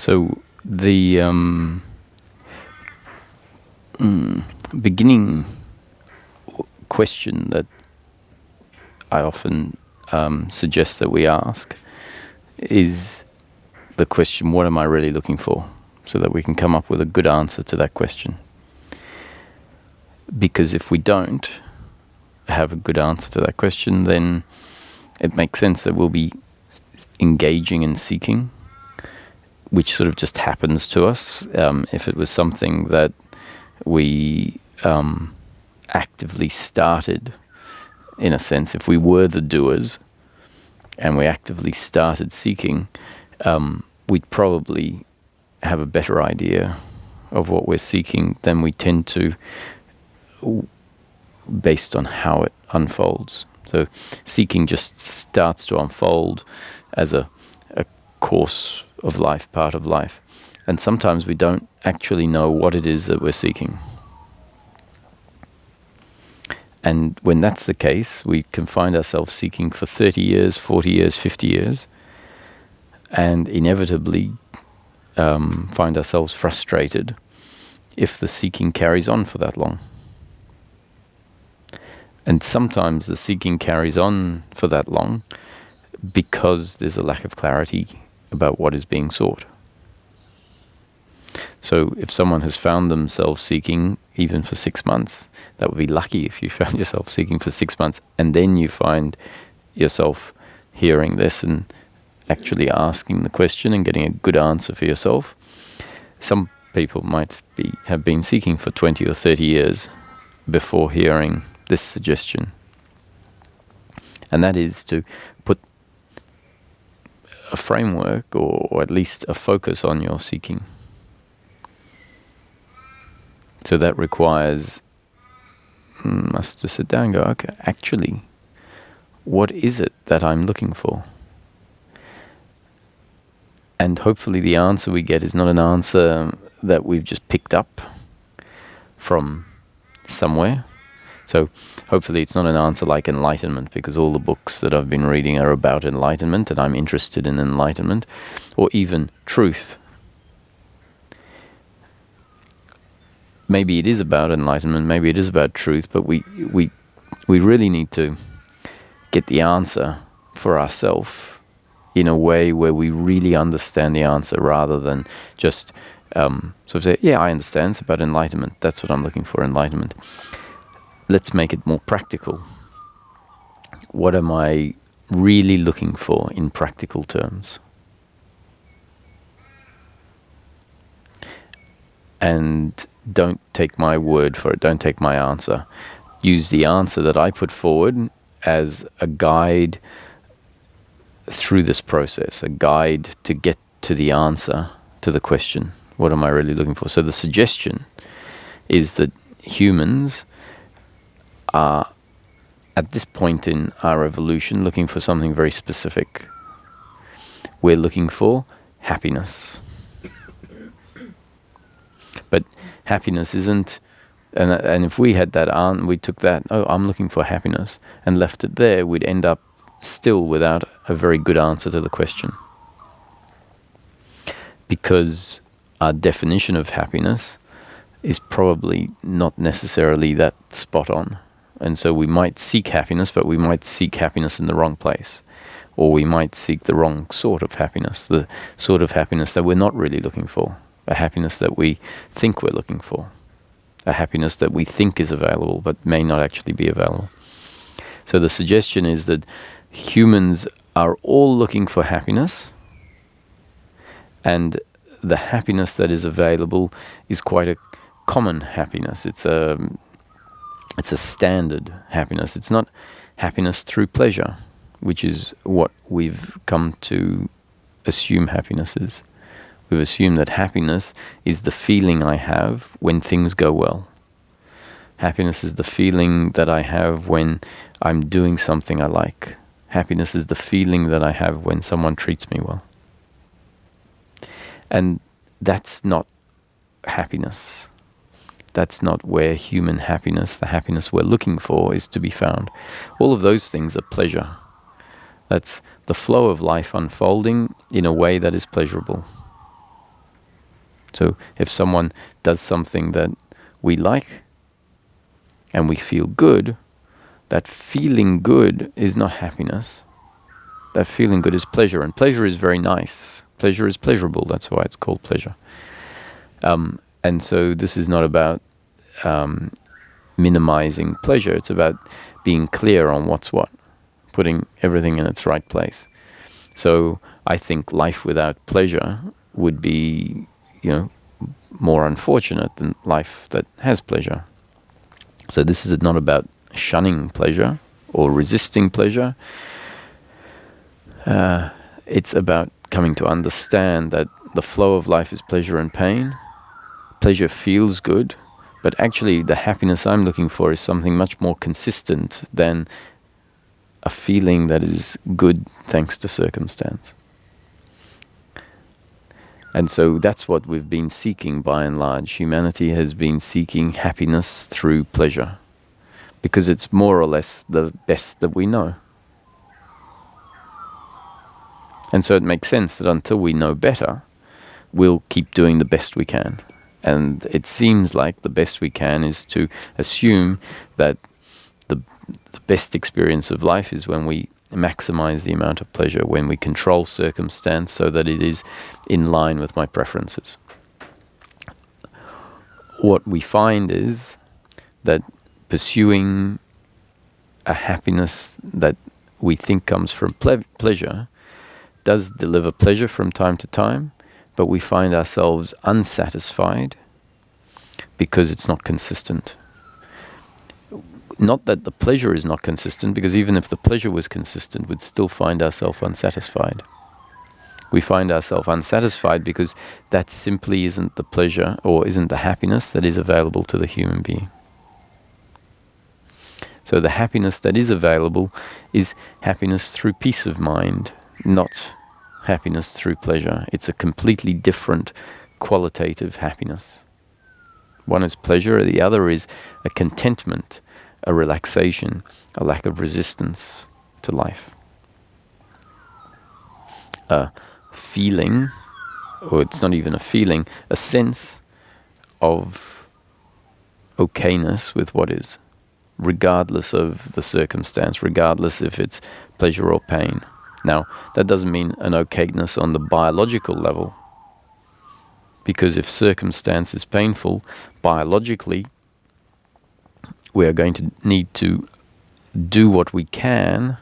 So the beginning question that I often suggest that we ask is the question, what am I really looking for? So that we can come up with a good answer to that question. Because if we don't have a good answer to that question, then it makes sense that we'll be engaging in seeking, which sort of just happens to us. If it was something that we actively started, in a sense, if we were the doers and we actively started seeking, we'd probably have a better idea of what we're seeking than we tend to based on how it unfolds. So seeking just starts to unfold as a course of life, part of life. And sometimes we don't actually know what it is that we're seeking. And when that's the case, we can find ourselves seeking for 30 years, 40 years, 50 years, and inevitably find ourselves frustrated if the seeking carries on for that long. And sometimes the seeking carries on for that long because there's a lack of clarity about what is being sought. So if someone has found themselves seeking even for 6 months, that would be lucky if you found yourself seeking for 6 months and then you find yourself hearing this and actually asking the question and getting a good answer for yourself. Some people might have been seeking for 20 or 30 years before hearing this suggestion. And that is to put a framework or at least a focus on your seeking. So that requires us to sit down and go, okay, actually, what is it that I'm looking for? And hopefully the answer we get is not an answer that we've just picked up from somewhere. So hopefully it's not an answer like enlightenment, because all the books that I've been reading are about enlightenment and I'm interested in enlightenment, or even truth. Maybe it is about enlightenment, maybe it is about truth, but we really need to get the answer for ourselves in a way where we really understand the answer, rather than just sort of say, yeah, I understand, it's about enlightenment, that's what I'm looking for, enlightenment. Let's make it more practical. What am I really looking for in practical terms? And don't take my word for it, don't take my answer. Use the answer that I put forward as a guide through this process, a guide to get to the answer to the question, what am I really looking for? So the suggestion is that humans are, at this point in our evolution, looking for something very specific. We're looking for happiness. But happiness isn't, and if we had that, we took that, oh, I'm looking for happiness, and left it there, we'd end up still without a very good answer to the question. Because our definition of happiness is probably not necessarily that spot on. And so we might seek happiness, but we might seek happiness in the wrong place. Or we might seek the wrong sort of happiness, the sort of happiness that we're not really looking for. A happiness that we think we're looking for. A happiness that we think is available, but may not actually be available. So the suggestion is that humans are all looking for happiness, and the happiness that is available is quite a common happiness. It's a standard happiness. It's not happiness through pleasure, which is what we've come to assume happiness is. We've assumed that happiness is the feeling I have when things go well. Happiness is the feeling that I have when I'm doing something I like. Happiness is the feeling that I have when someone treats me well. And that's not happiness. That's not where human happiness, the happiness we're looking for, is to be found. All of those things are pleasure. That's the flow of life unfolding in a way that is pleasurable. So if someone does something that we like and we feel good, that feeling good is not happiness. That feeling good is pleasure, and pleasure is very nice. Pleasure is pleasurable, that's why it's called pleasure. And so this is not about minimizing pleasure, it's about being clear on what's what, putting everything in its right place. So I think life without pleasure would be, more unfortunate than life that has pleasure. So this is not about shunning pleasure or resisting pleasure. It's about coming to understand that the flow of life is pleasure and pain. Pleasure feels good, but actually the happiness I'm looking for is something much more consistent than a feeling that is good thanks to circumstance. And so that's what we've been seeking by and large. Humanity has been seeking happiness through pleasure, because it's more or less the best that we know. And so it makes sense that until we know better, we'll keep doing the best we can. And it seems like the best we can is to assume that the best experience of life is when we maximize the amount of pleasure, when we control circumstance so that it is in line with my preferences. What we find is that pursuing a happiness that we think comes from pleasure does deliver pleasure from time to time, but we find ourselves unsatisfied because it's not consistent. Not that the pleasure is not consistent, because even if the pleasure was consistent, we'd still find ourselves unsatisfied. We find ourselves unsatisfied because that simply isn't the pleasure or isn't the happiness that is available to the human being. So the happiness that is available is happiness through peace of mind, not happiness through pleasure. It's a completely different qualitative happiness. One is pleasure, the other is a contentment, a relaxation, a lack of resistance to life. A feeling, or it's not even a feeling, a sense of okayness with what is, regardless of the circumstance, regardless if it's pleasure or pain. Now, that doesn't mean an okayness on the biological level, because if circumstance is painful, biologically, we are going to need to do what we can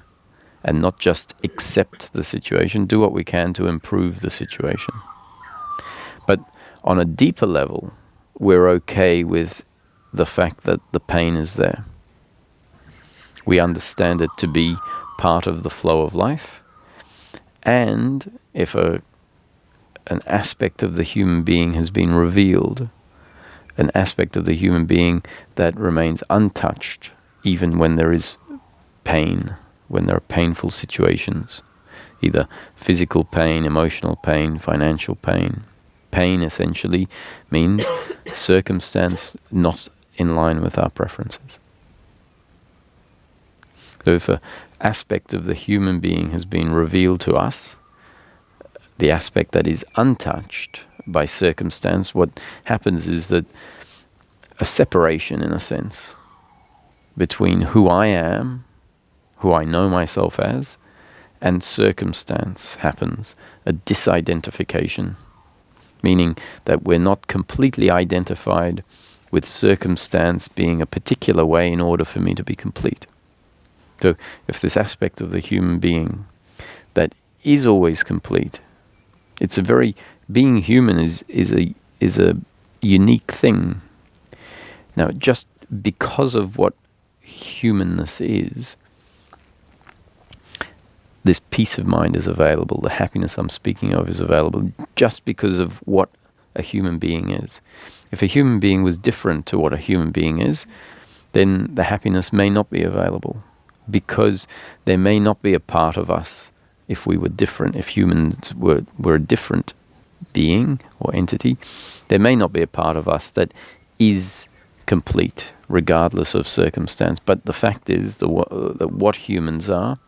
and not just accept the situation, do what we can to improve the situation. But on a deeper level, we're okay with the fact that the pain is there. We understand it to be part of the flow of life. And if an aspect of the human being has been revealed, an aspect of the human being that remains untouched even when there is pain, when there are painful situations, either physical pain, emotional pain, financial pain. Pain essentially means circumstance not in line with our preferences. So if an aspect of the human being has been revealed to us, the aspect that is untouched by circumstance, what happens is that a separation, in a sense, between who I am, who I know myself as, and circumstance happens, a disidentification, meaning that we're not completely identified with circumstance being a particular way in order for me to be complete. So if this aspect of the human being that is always complete, it's a very, being human is a unique thing. Now, just because of what humanness is, this peace of mind is available, the happiness I'm speaking of is available just because of what a human being is. If a human being was different to what a human being is, then the happiness may not be available, because there may not be a part of us if we were different. If humans were a different being or entity, there may not be a part of us that is complete, regardless of circumstance. But the fact is that what humans are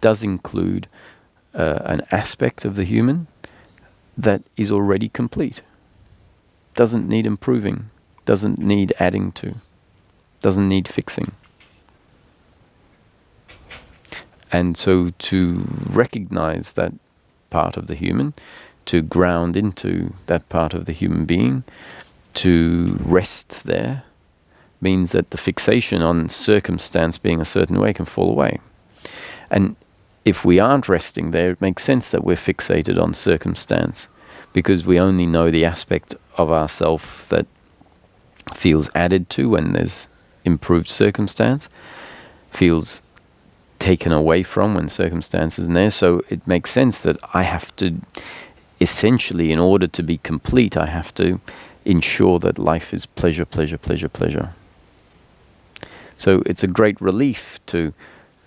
does include an aspect of the human that is already complete. doesn't need improving, doesn't need adding to, doesn't need fixing. And so to recognize that part of the human, to ground into that part of the human being, to rest there, means that the fixation on circumstance being a certain way can fall away. And if we aren't resting there, it makes sense that we're fixated on circumstance, because we only know the aspect of ourself that feels added to when there's improved circumstance, feels taken away from when circumstance isn't there. So it makes sense that I have to, essentially, in order to be complete, I have to ensure that life is pleasure, pleasure, pleasure, pleasure. So it's a great relief to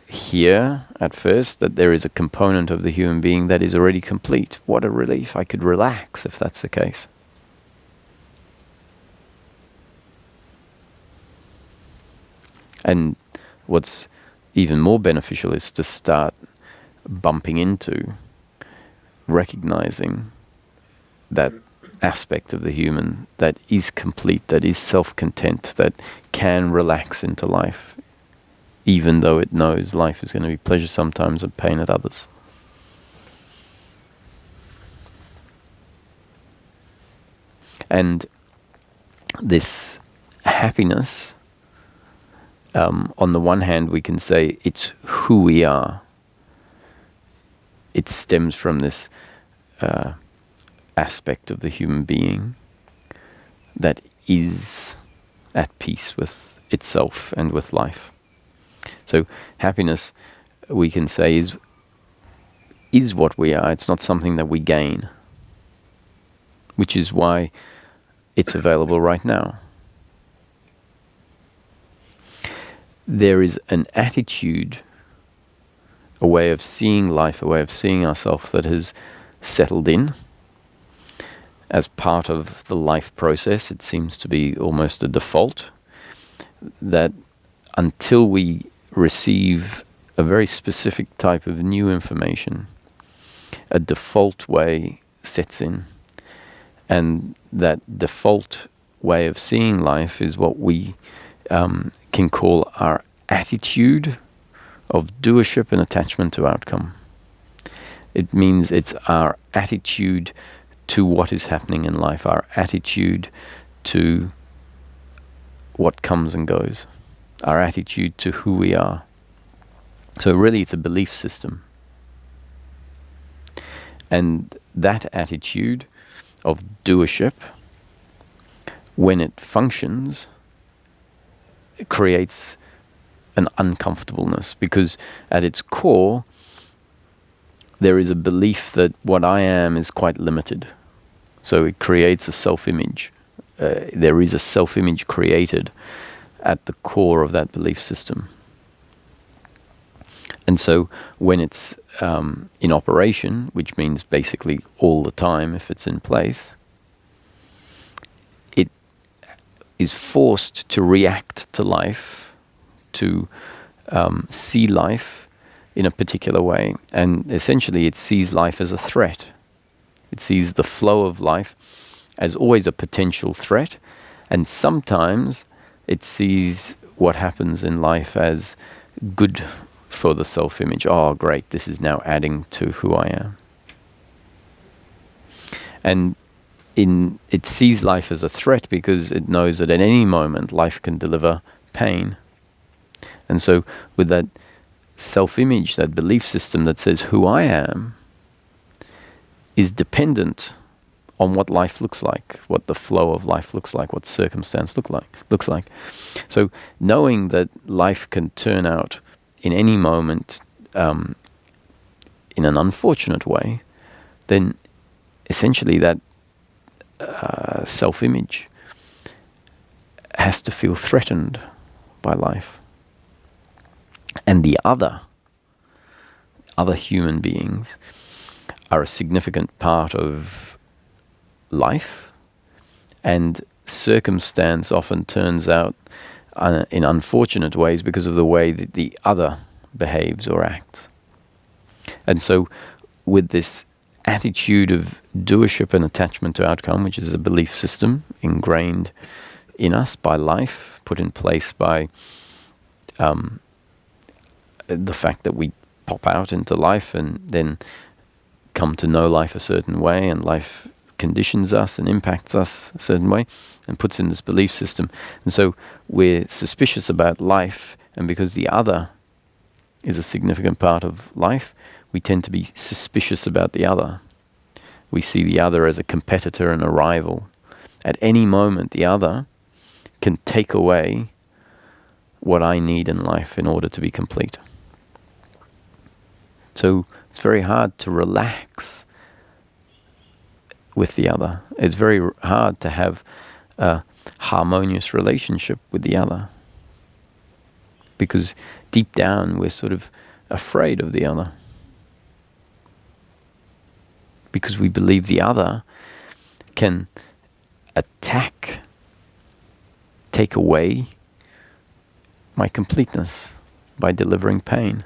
hear at first that there is a component of the human being that is already complete. What a relief. I could relax if that's the case. And what's even more beneficial is to start bumping into recognizing that aspect of the human that is complete, that is self-content, that can relax into life, even though it knows life is going to be pleasure sometimes and pain at others. And this happiness, on the one hand, we can say it's who we are. It stems from this aspect of the human being that is at peace with itself and with life. So happiness, we can say, is what we are. It's not something that we gain, which is why it's available right now. There is an attitude, a way of seeing life, a way of seeing ourselves that has settled in as part of the life process. It seems to be almost a default that until we receive a very specific type of new information, a default way sets in. And that default way of seeing life is what we can call our attitude of doership and attachment to outcome. It means it's our attitude to what is happening in life, our attitude to what comes and goes, our attitude to who we are. So really it's a belief system. And that attitude of doership, when it functions, it creates an uncomfortableness, because at its core there is a belief that what I am is quite limited. So it creates a self-image. There is a self-image created at the core of that belief system. And so when it's in operation, which means basically all the time if it's in place, it is forced to react to life, to see life in a particular way. And essentially it sees life as a threat. It sees the flow of life as always a potential threat. And sometimes it sees what happens in life as good for the self-image. Oh, great, this is now adding to who I am. And it sees life as a threat because it knows that at any moment life can deliver pain. And so with that self-image, that belief system that says who I am is dependent on what life looks like, what the flow of life looks like, what circumstance looks like. So knowing that life can turn out in any moment in an unfortunate way, then essentially that self-image has to feel threatened by life. And the other human beings are a significant part of life, and circumstance often turns out in unfortunate ways because of the way that the other behaves or acts. And so with this attitude of doership and attachment to outcome, which is a belief system ingrained in us by life, put in place by the fact that we pop out into life and then come to know life a certain way, and life conditions us and impacts us a certain way and puts in this belief system. And so we're suspicious about life, and because the other is a significant part of life, we tend to be suspicious about the other. We see the other as a competitor and a rival. At any moment, the other can take away what I need in life in order to be complete. So it's very hard to relax with the other. It's very hard to have a harmonious relationship with the other, because deep down we're sort of afraid of the other, because we believe the other can attack, take away my completeness by delivering pain.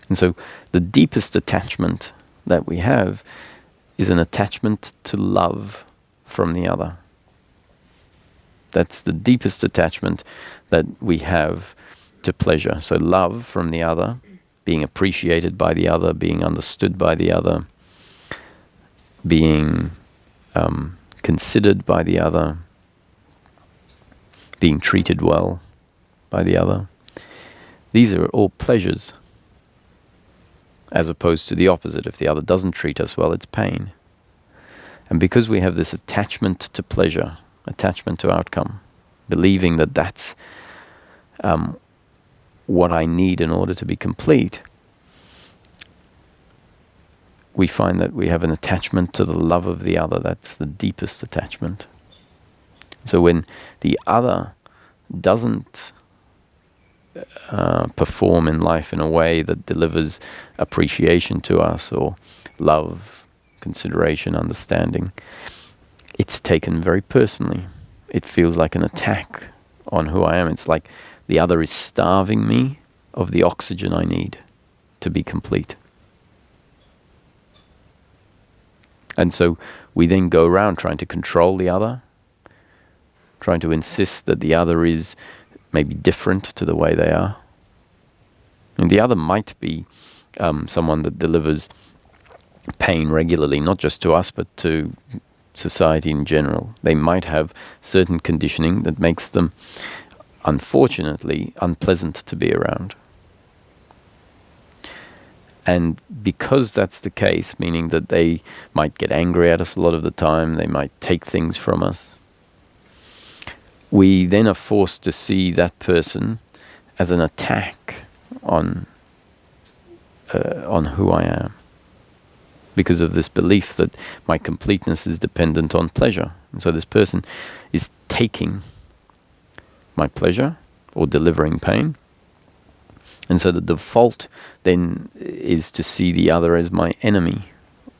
And so the deepest attachment that we have is an attachment to love from the other. That's the deepest attachment that we have to pleasure. So love from the other, being appreciated by the other, being understood by the other, being considered by the other, being treated well by the other. These are all pleasures, as opposed to the opposite. If the other doesn't treat us well, it's pain. And because we have this attachment to pleasure, attachment to outcome, believing that that's what I need in order to be complete, we find that we have an attachment to the love of the other. That's the deepest attachment. So when the other doesn't perform in life in a way that delivers appreciation to us, or love, consideration, understanding, it's taken very personally. It feels like an attack on who I am. It's like the other is starving me of the oxygen I need to be complete. And so we then go around trying to control the other, trying to insist that the other is maybe different to the way they are. And the other might be someone that delivers pain regularly, not just to us, but to society in general. They might have certain conditioning that makes them, unfortunately, unpleasant to be around. And because that's the case, meaning that they might get angry at us a lot of the time, they might take things from us, we then are forced to see that person as an attack on who I am, because of this belief that my completeness is dependent on pleasure. And so this person is taking my pleasure or delivering pain. And so the default then is to see the other as my enemy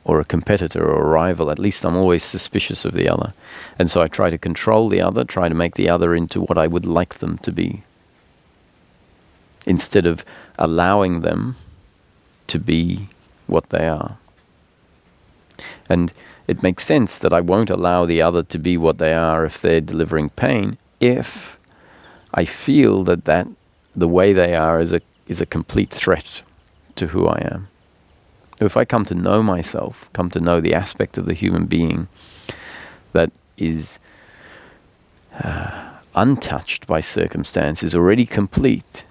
or a competitor or a rival. At least I'm always suspicious of the other. And so I try to control the other, try to make the other into what I would like them to be, instead of allowing them to be what they are. And it makes sense that I won't allow the other to be what they are if they're delivering pain, if I feel that the way they are is a complete threat to who I am. If I come to know myself, come to know the aspect of the human being that is untouched by circumstance, is already complete,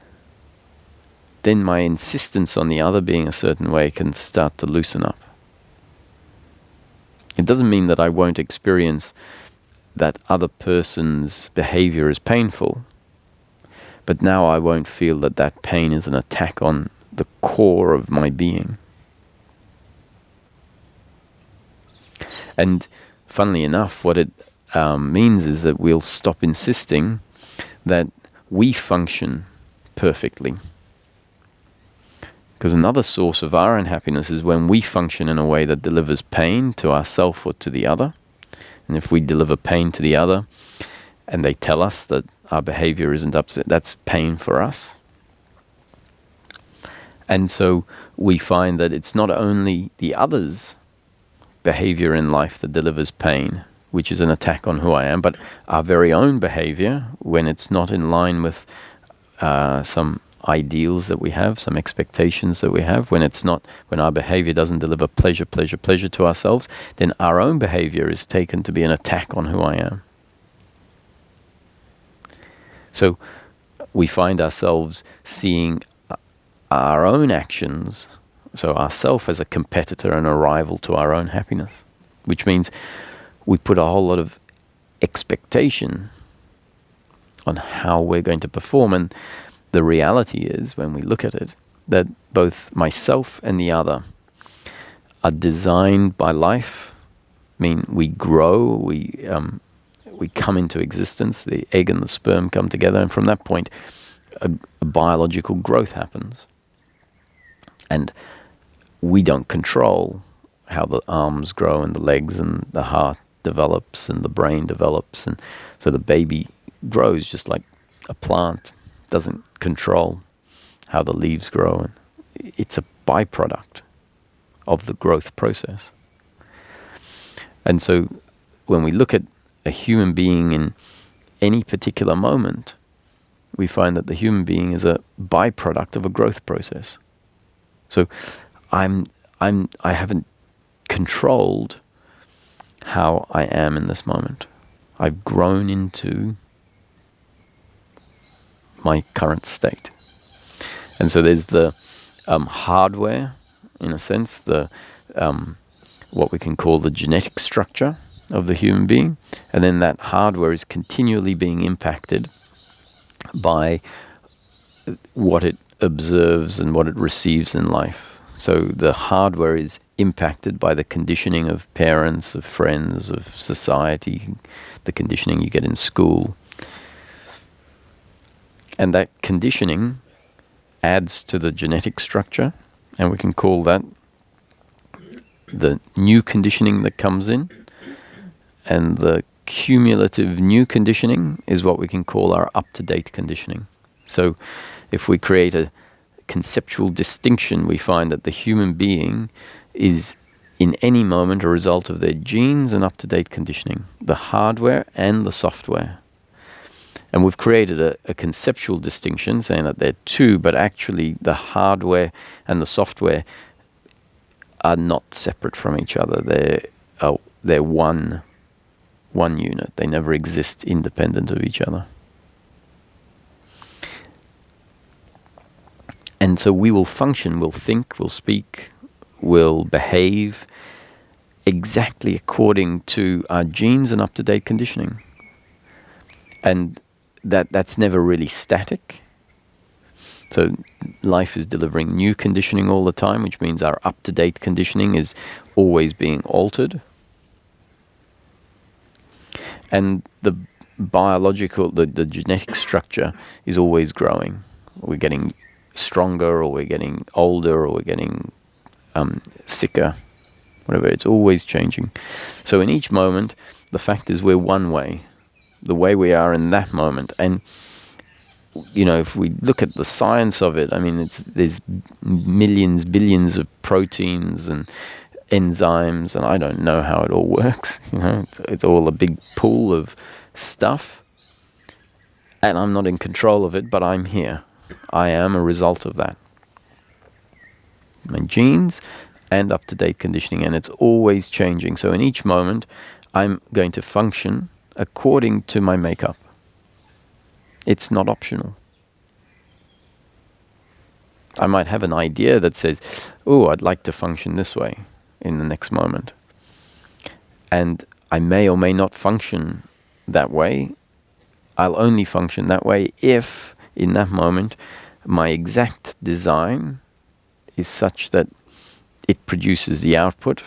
then my insistence on the other being a certain way can start to loosen up. It doesn't mean that I won't experience that other person's behavior as painful, but now I won't feel that that pain is an attack on the core of my being. And funnily enough, what it means is that we'll stop insisting that we function perfectly. Because another source of our unhappiness is when we function in a way that delivers pain to ourselves or to the other. And if we deliver pain to the other and they tell us that our behavior isn't up to it, that's pain for us. And so we find that it's not only the other's behavior in life that delivers pain, which is an attack on who I am, but our very own behavior, when it's not in line with some ideals that we have, some expectations that we have, when our behavior doesn't deliver pleasure to ourselves, then our own behavior is taken to be an attack on who I am. So we find ourselves seeing our own actions, so ourself as a competitor and a rival to our own happiness, which means we put a whole lot of expectation on how we're going to perform. And the reality is, when we look at it, that both myself and the other are designed by life. I mean, we grow, we come into existence, the egg and the sperm come together, and from that point, a biological growth happens. And we don't control how the arms grow and the legs and the heart develops and the brain develops. And so the baby grows just like a plant doesn't control how the leaves grow. And it's a byproduct of the growth process. And so when we look at a human being in any particular moment, we find that the human being is a byproduct of a growth process. So I haven't controlled how I am in this moment. I've grown into my current state. And so there's the hardware, in a sense, the what we can call the genetic structure of the human being, and then that hardware is continually being impacted by what it observes and what it receives in life. So the hardware is impacted by the conditioning of parents, of friends, of society, the conditioning you get in school. And that conditioning adds to the genetic structure, and we can call that the new conditioning that comes in. And the cumulative new conditioning is what we can call our up-to-date conditioning. So if we create a conceptual distinction, we find that the human being is in any moment a result of their genes and up-to-date conditioning, the hardware and the software. And we've created a conceptual distinction saying that they're two, but actually the hardware and the software are not separate from each other. They're one unit. They never exist independent of each other. And so we will function, we'll think, we'll speak, we'll behave exactly according to our genes and up-to-date conditioning. And that's never really static. So life is delivering new conditioning all the time, which means our up-to-date conditioning is always being altered. And the biological, the genetic structure is always growing. We're getting stronger, or we're getting older, or we're getting sicker, whatever. It's always changing. So in each moment, the fact is we're one way, the way we are in that moment. And, you know, if we look at the science of it, I mean, there's millions, billions of proteins and enzymes, and I don't know how it all works. You know, it's all a big pool of stuff, and I'm not in control of it, but I'm here. I am a result of that. My genes and up-to-date conditioning, and it's always changing. So in each moment, I'm going to function according to my makeup. It's not optional. I might have an idea that says, oh, I'd like to function this way in the next moment. And I may or may not function that way. I'll only function that way if, in that moment, my exact design is such that it produces the output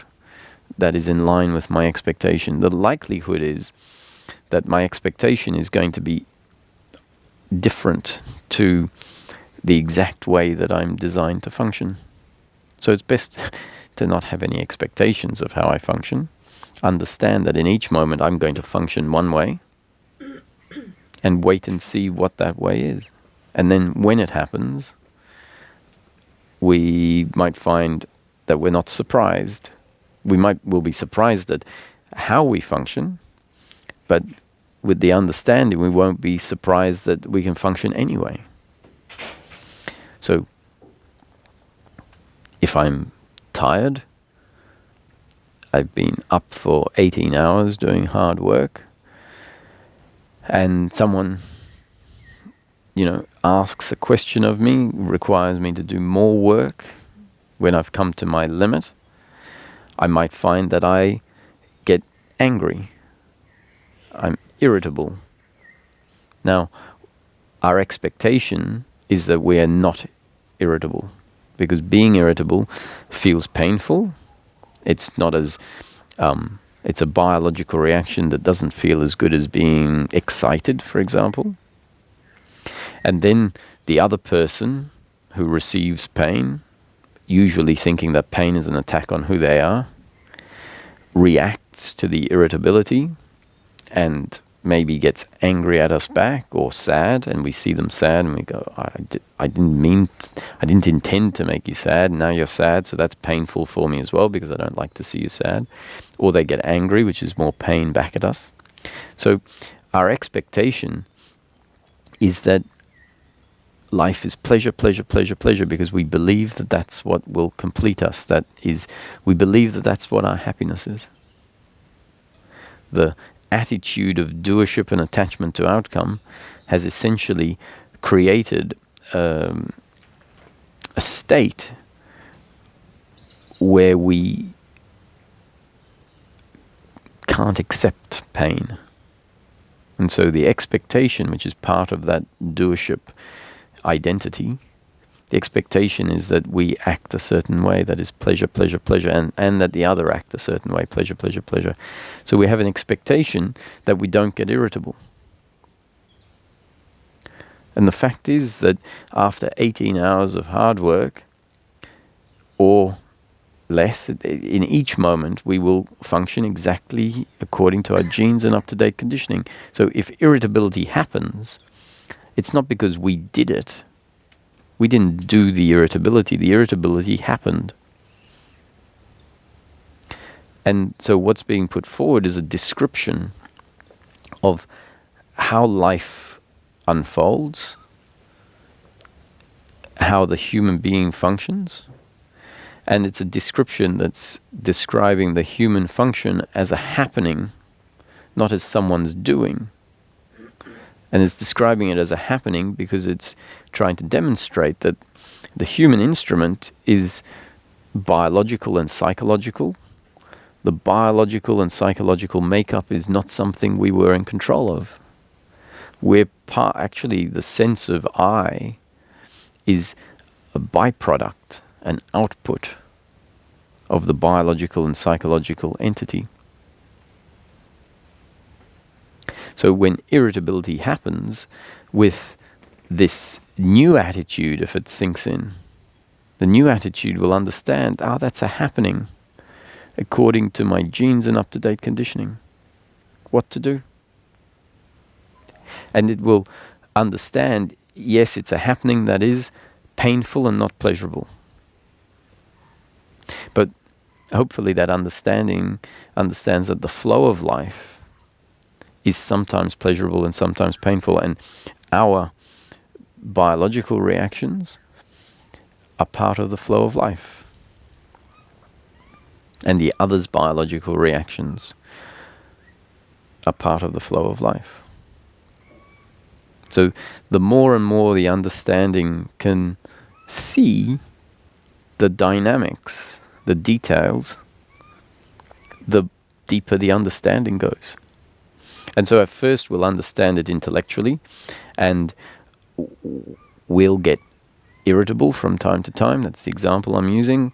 that is in line with my expectation. The likelihood is that my expectation is going to be different to the exact way that I'm designed to function. So it's best to not have any expectations of how I function. Understand that in each moment I'm going to function one way, and wait and see what that way is. And then when it happens, we might find that we're not surprised We'll be surprised at how we function, but with the understanding, we won't be surprised that we can function anyway. So, if I'm tired, I've been up for 18 hours doing hard work, and someone, asks a question of me, requires me to do more work when I've come to my limit, I might find that I get angry. I'm irritable. Now, our expectation is that we are not irritable, because being irritable feels painful. It's not as it's a biological reaction that doesn't feel as good as being excited, for example. And then the other person who receives pain, usually thinking that pain is an attack on who they are, reacts to the irritability and maybe gets angry at us back or sad, and we see them sad and we go, I didn't intend to make you sad, now you're sad, so that's painful for me as well because I don't like to see you sad. Or they get angry, which is more pain back at us. So our expectation is that life is pleasure, pleasure, pleasure, pleasure, because we believe that that's what will complete us. We believe that that's what our happiness is. The attitude of doership and attachment to outcome has essentially created a state where we can't accept pain. And so the expectation, which is part of that doership identity, the expectation is that we act a certain way that is pleasure, pleasure, pleasure, and that the other act a certain way, pleasure, pleasure, pleasure. So we have an expectation that we don't get irritable. And the fact is that after 18 hours of hard work, or less, in each moment we will function exactly according to our genes and up-to-date conditioning. So if irritability happens, it's not because we did it. We didn't do the irritability happened. And so what's being put forward is a description of how life unfolds, how the human being functions, and it's a description that's describing the human function as a happening, not as someone's doing. And it's describing it as a happening because it's trying to demonstrate that the human instrument is biological and psychological. The biological and psychological makeup is not something we were in control of. Actually, the sense of I is a byproduct, an output of the biological and psychological entity. So when irritability happens with this new attitude, if it sinks in, the new attitude will understand, that's a happening according to my genes and up-to-date conditioning. What to do? And it will understand, yes, it's a happening that is painful and not pleasurable. But hopefully that understanding understands that the flow of life is sometimes pleasurable and sometimes painful, and our biological reactions are part of the flow of life, and the other's biological reactions are part of the flow of life. So the more and more the understanding can see the dynamics, the details, the deeper the understanding goes. And so at first we'll understand it intellectually, and we'll get irritable from time to time. That's the example I'm using.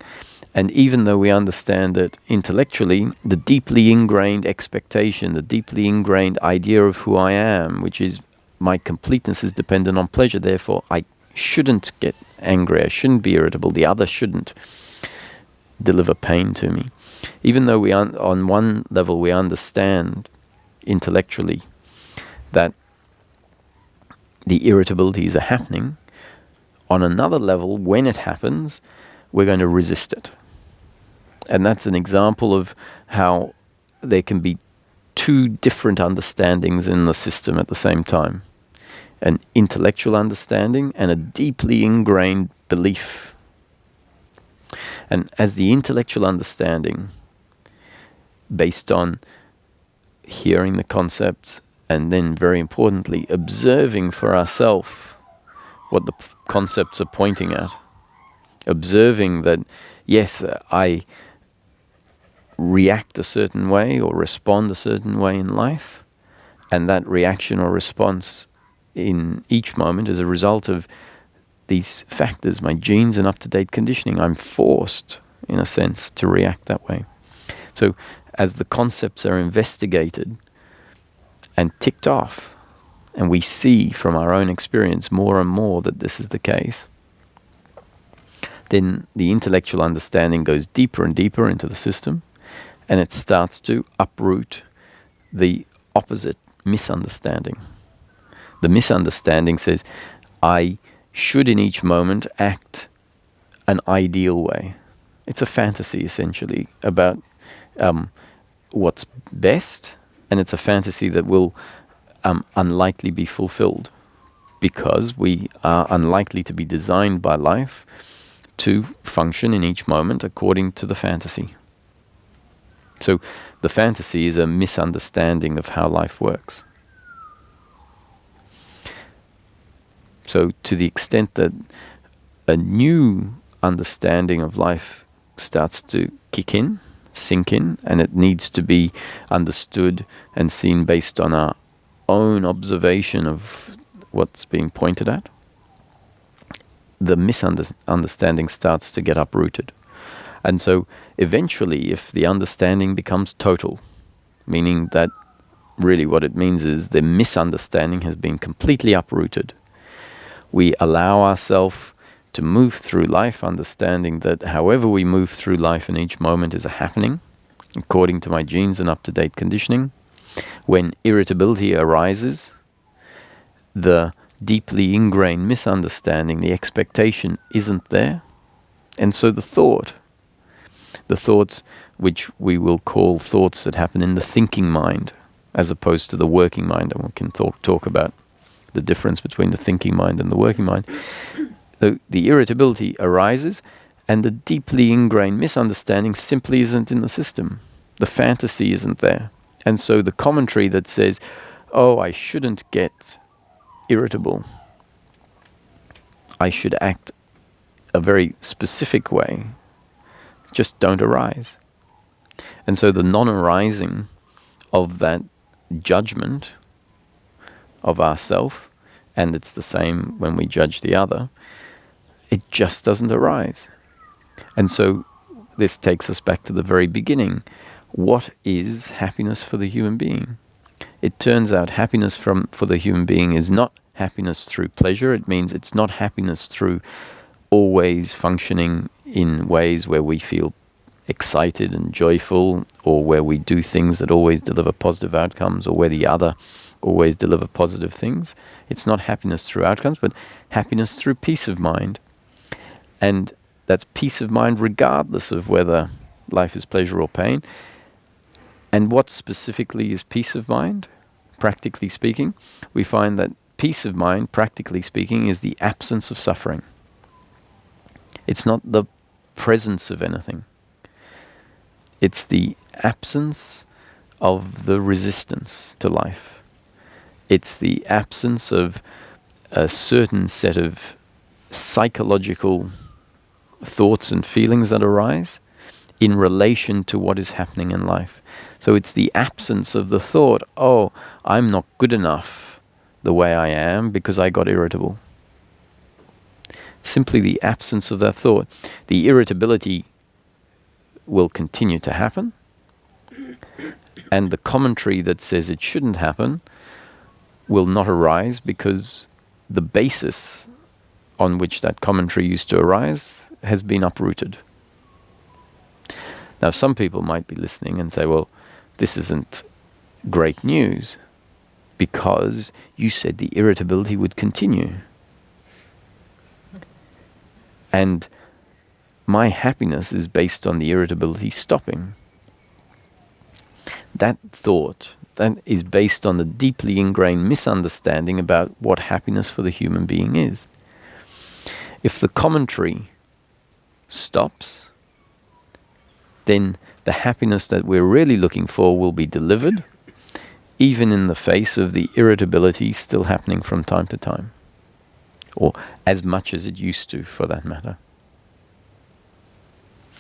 And even though we understand it intellectually, the deeply ingrained expectation, the deeply ingrained idea of who I am, which is my completeness is dependent on pleasure, therefore I shouldn't get angry, I shouldn't be irritable, the other shouldn't deliver pain to me. Even though on one level we understand intellectually that the irritability is a happening, on another level, when it happens, we're going to resist it. And that's an example of how there can be two different understandings in the system at the same time. An intellectual understanding and a deeply ingrained belief. And as the intellectual understanding, based on hearing the concepts and then, very importantly, observing for ourselves what the concepts are pointing at. Observing that, yes, I react a certain way or respond a certain way in life, and that reaction or response in each moment is a result of these factors, my genes and up-to-date conditioning. I'm forced, in a sense, to react that way. So as the concepts are investigated and ticked off, and we see from our own experience more and more that this is the case, then the intellectual understanding goes deeper and deeper into the system, and it starts to uproot the opposite misunderstanding. The misunderstanding says, I should in each moment act an ideal way. It's a fantasy, essentially, about what's best, and it's a fantasy that will unlikely be fulfilled, because we are unlikely to be designed by life to function in each moment according to the fantasy. So the fantasy is a misunderstanding of how life works. So to the extent that a new understanding of life starts to kick in, sink in, and it needs to be understood and seen based on our own observation of what's being pointed at, the misunderstanding starts to get uprooted. And so eventually, if the understanding becomes total, meaning that really what it means is the misunderstanding has been completely uprooted, we allow ourselves to move through life understanding that however we move through life in each moment is a happening, according to my genes and up-to-date conditioning. When irritability arises, the deeply ingrained misunderstanding, the expectation isn't there. And so the thoughts which we will call thoughts that happen in the thinking mind, as opposed to the working mind, and we can talk about the difference between the thinking mind and the working mind. So the irritability arises, and the deeply ingrained misunderstanding simply isn't in the system. The fantasy isn't there. And so the commentary that says, oh, I shouldn't get irritable, I should act a very specific way, just don't arise. And so the non-arising of that judgment of ourself, and it's the same when we judge the other, it just doesn't arise. And so this takes us back to the very beginning. What is happiness for the human being? It turns out happiness for the human being is not happiness through pleasure. It means it's not happiness through always functioning in ways where we feel excited and joyful, or where we do things that always deliver positive outcomes, or where the other always deliver positive things. It's not happiness through outcomes, but happiness through peace of mind. And that's peace of mind regardless of whether life is pleasure or pain. And what specifically is peace of mind? Practically speaking, we find that peace of mind, practically speaking, is the absence of suffering. It's not the presence of anything. It's the absence of the resistance to life. It's the absence of a certain set of psychological thoughts and feelings that arise in relation to what is happening in life. So it's the absence of the thought, oh, I'm not good enough the way I am because I got irritable. Simply the absence of that thought. The irritability will continue to happen, and the commentary that says it shouldn't happen will not arise, because the basis on which that commentary used to arise has been uprooted. Now, some people might be listening and say, well, this isn't great news, because you said the irritability would continue. And my happiness is based on the irritability stopping. That thought, that is based on the deeply ingrained misunderstanding about what happiness for the human being is. If the commentary stops, then the happiness that we're really looking for will be delivered, even in the face of the irritability still happening from time to time, or as much as it used to, for that matter.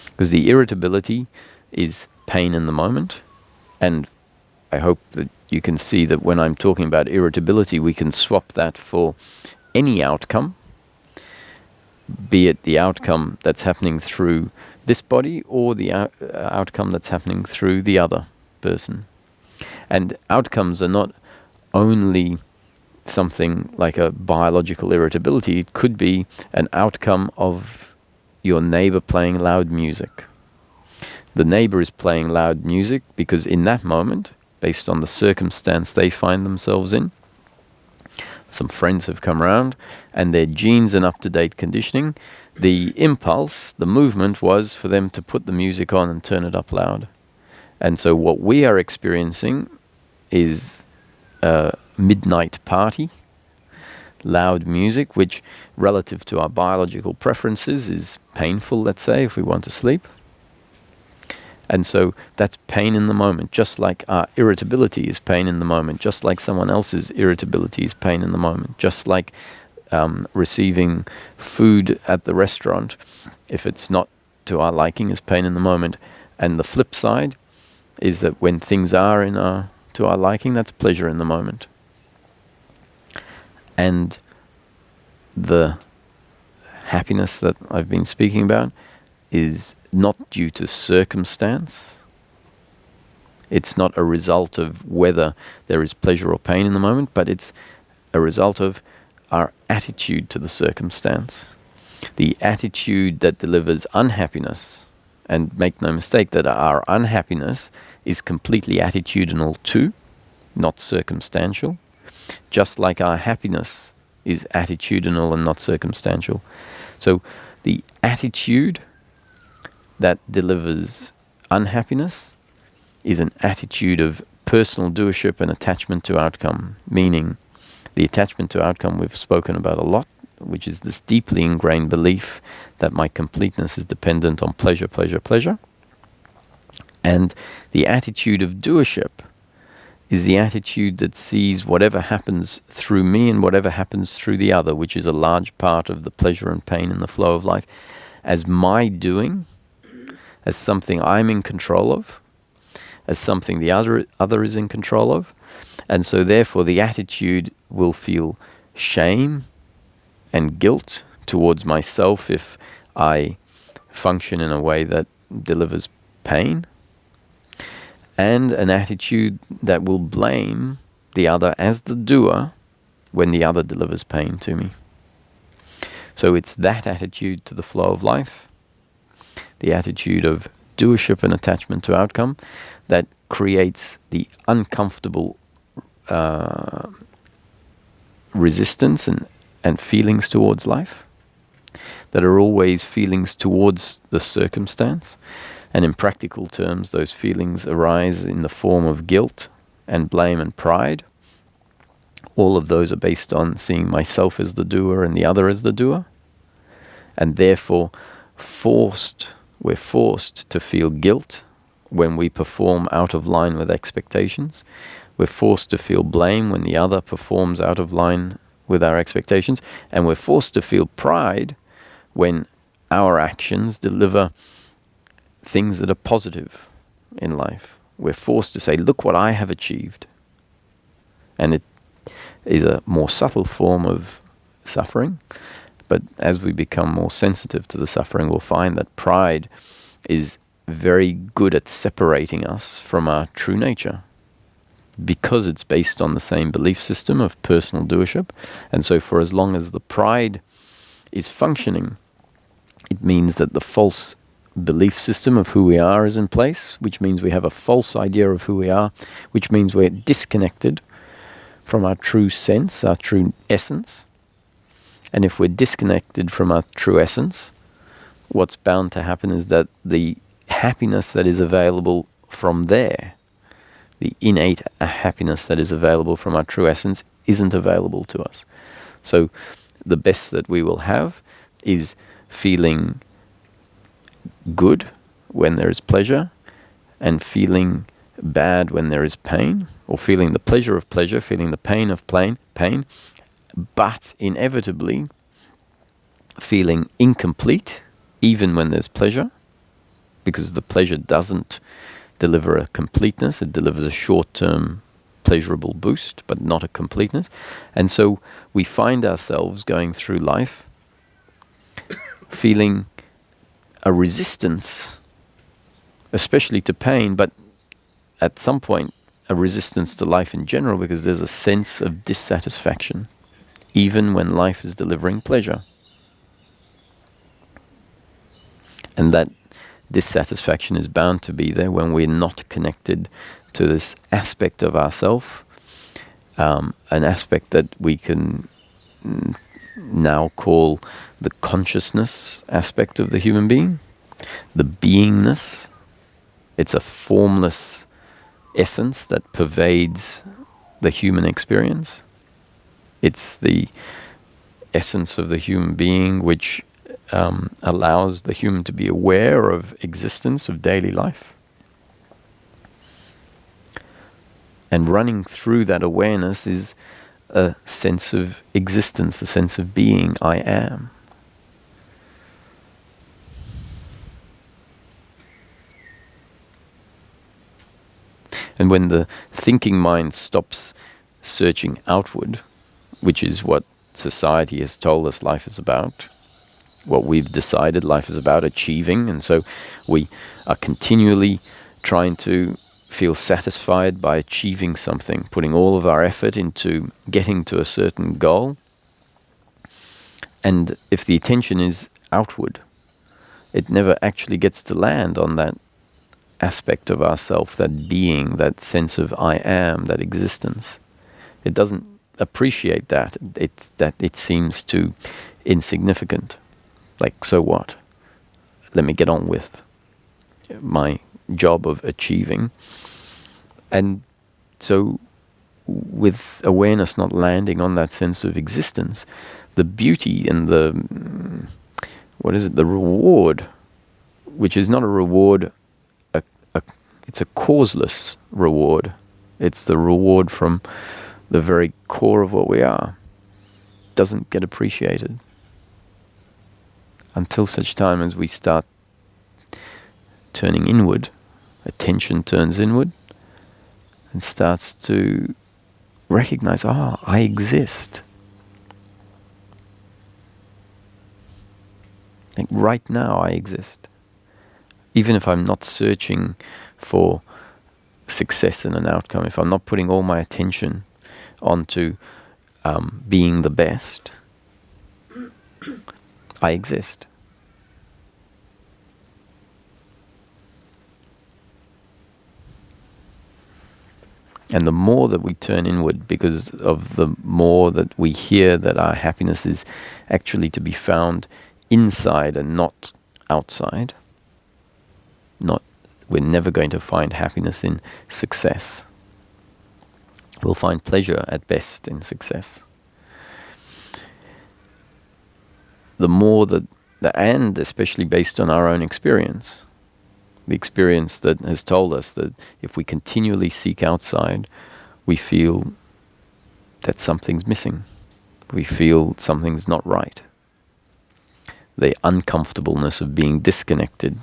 Because the irritability is pain in the moment, and I hope that you can see that when I'm talking about irritability, we can swap that for any outcome, be it the outcome that's happening through this body or the outcome that's happening through the other person. And outcomes are not only something like a biological irritability. It could be an outcome of your neighbor playing loud music. The neighbor is playing loud music because in that moment, based on the circumstance they find themselves in, some friends have come around, and their genes and up-to-date conditioning, the impulse, the movement was for them to put the music on and turn it up loud. And so what we are experiencing is a midnight party, loud music, which relative to our biological preferences is painful, let's say, if we want to sleep. And so that's pain in the moment, just like our irritability is pain in the moment, just like someone else's irritability is pain in the moment, just like receiving food at the restaurant, if it's not to our liking, is pain in the moment. And the flip side is that when things are to our liking, that's pleasure in the moment. And the happiness that I've been speaking about is not due to circumstance. It's not a result of whether there is pleasure or pain in the moment, but it's a result of our attitude to the circumstance. The attitude that delivers unhappiness, and make no mistake that our unhappiness is completely attitudinal too, not circumstantial, just like our happiness is attitudinal and not circumstantial. So the attitude that delivers unhappiness is an attitude of personal doership and attachment to outcome, meaning the attachment to outcome we've spoken about a lot, which is this deeply ingrained belief that my completeness is dependent on pleasure, pleasure, pleasure. And the attitude of doership is the attitude that sees whatever happens through me and whatever happens through the other, which is a large part of the pleasure and pain in the flow of life, as my doing, as something I'm in control of, as something the other is in control of. And so therefore the attitude will feel shame and guilt towards myself if I function in a way that delivers pain, and an attitude that will blame the other as the doer when the other delivers pain to me. So it's that attitude to the flow of life, the attitude of doership and attachment to outcome, that creates the uncomfortable resistance and feelings towards life, that are always feelings towards the circumstance. And in practical terms, those feelings arise in the form of guilt and blame and pride. All of those are based on seeing myself as the doer and the other as the doer. And therefore, we're forced to feel guilt when we perform out of line with expectations. We're forced to feel blame when the other performs out of line with our expectations. And we're forced to feel pride when our actions deliver things that are positive in life. We're forced to say, look what I have achieved. And it is a more subtle form of suffering. But as we become more sensitive to the suffering, we'll find that pride is very good at separating us from our true nature, because it's based on the same belief system of personal doership. And so for as long as the pride is functioning, it means that the false belief system of who we are is in place, which means we have a false idea of who we are, which means we're disconnected from our true sense, our true essence. And if we're disconnected from our true essence, what's bound to happen is that the happiness that is available from there, the innate happiness that is available from our true essence, isn't available to us. So the best that we will have is feeling good when there is pleasure, and feeling bad when there is pain, or feeling the pleasure of pleasure, feeling the pain of pain, but inevitably feeling incomplete even when there's pleasure, because the pleasure doesn't deliver a completeness, it delivers a short-term pleasurable boost, but not a completeness. And so we find ourselves going through life feeling a resistance, especially to pain, but at some point a resistance to life in general, because there's a sense of dissatisfaction, even when life is delivering pleasure. And that dissatisfaction is bound to be there when we're not connected to this aspect of ourself, an aspect that we can now call the consciousness aspect of the human being, the beingness. It's a formless essence that pervades the human experience. It's the essence of the human being which allows the human to be aware of existence, of daily life. And running through that awareness is a sense of existence, a sense of being, I am. And when the thinking mind stops searching outward, which is what society has told us life is about, what we've decided life is about, achieving, and so we are continually trying to feel satisfied by achieving something, putting all of our effort into getting to a certain goal. And if the attention is outward, it never actually gets to land on that aspect of ourself, that being, that sense of I am, that existence. It doesn't appreciate that. It seems too insignificant. Like, so what? Let me get on with my job of achieving. And so with awareness not landing on that sense of existence, the beauty and the reward, which is not a reward, it's a causeless reward. It's the reward from the very core of what we are. Doesn't get appreciated until such time as we start turning inward. Attention turns inward and starts to recognize, I exist. Like right now I exist. Even if I'm not searching for success and an outcome, if I'm not putting all my attention onto being the best, I exist. And the more that we turn inward, because of the more that we hear that our happiness is actually to be found inside and not outside, we're never going to find happiness in success. We'll find pleasure at best in success. The more that, and especially based on our own experience, the experience that has told us that if we continually seek outside, we feel that something's missing. We feel something's not right. The uncomfortableness of being disconnected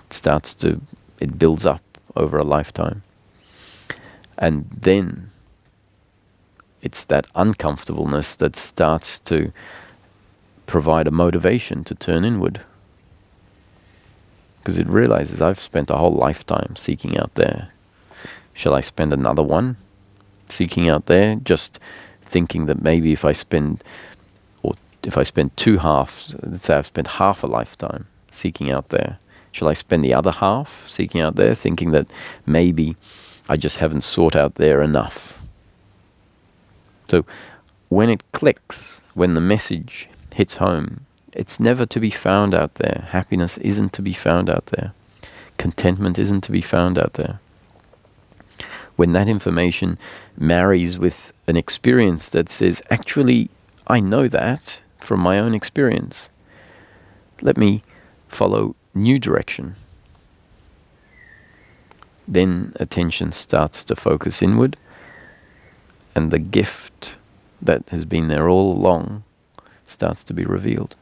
it builds up over a lifetime. And then it's that uncomfortableness that starts to provide a motivation to turn inward. Because it realizes, I've spent a whole lifetime seeking out there. Shall I spend another one seeking out there, just thinking that maybe if I spend two halves, let's say I've spent half a lifetime seeking out there, shall I spend the other half seeking out there, thinking that maybe I just haven't sought out there enough? So when it clicks, when the message hits home, It's never to be found out there. Happiness isn't to be found out there. Contentment isn't to be found out there. When that information marries with an experience that says, actually, I know that from my own experience. Let me follow new direction. Then attention starts to focus inward, and the gift that has been there all along starts to be revealed.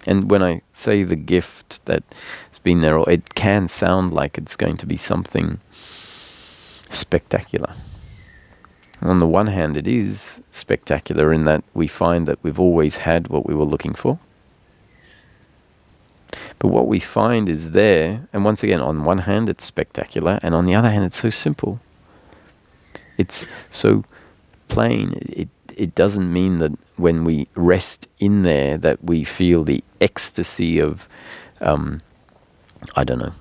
And when I say the gift that's been there, it can sound like it's going to be something spectacular. On the one hand, it is spectacular in that we find that we've always had what we were looking for. But what we find is there, and once again, on one hand, it's spectacular, and on the other hand, it's so simple. It's so plain. It doesn't mean that when we rest in there that we feel the ecstasy of, I don't know,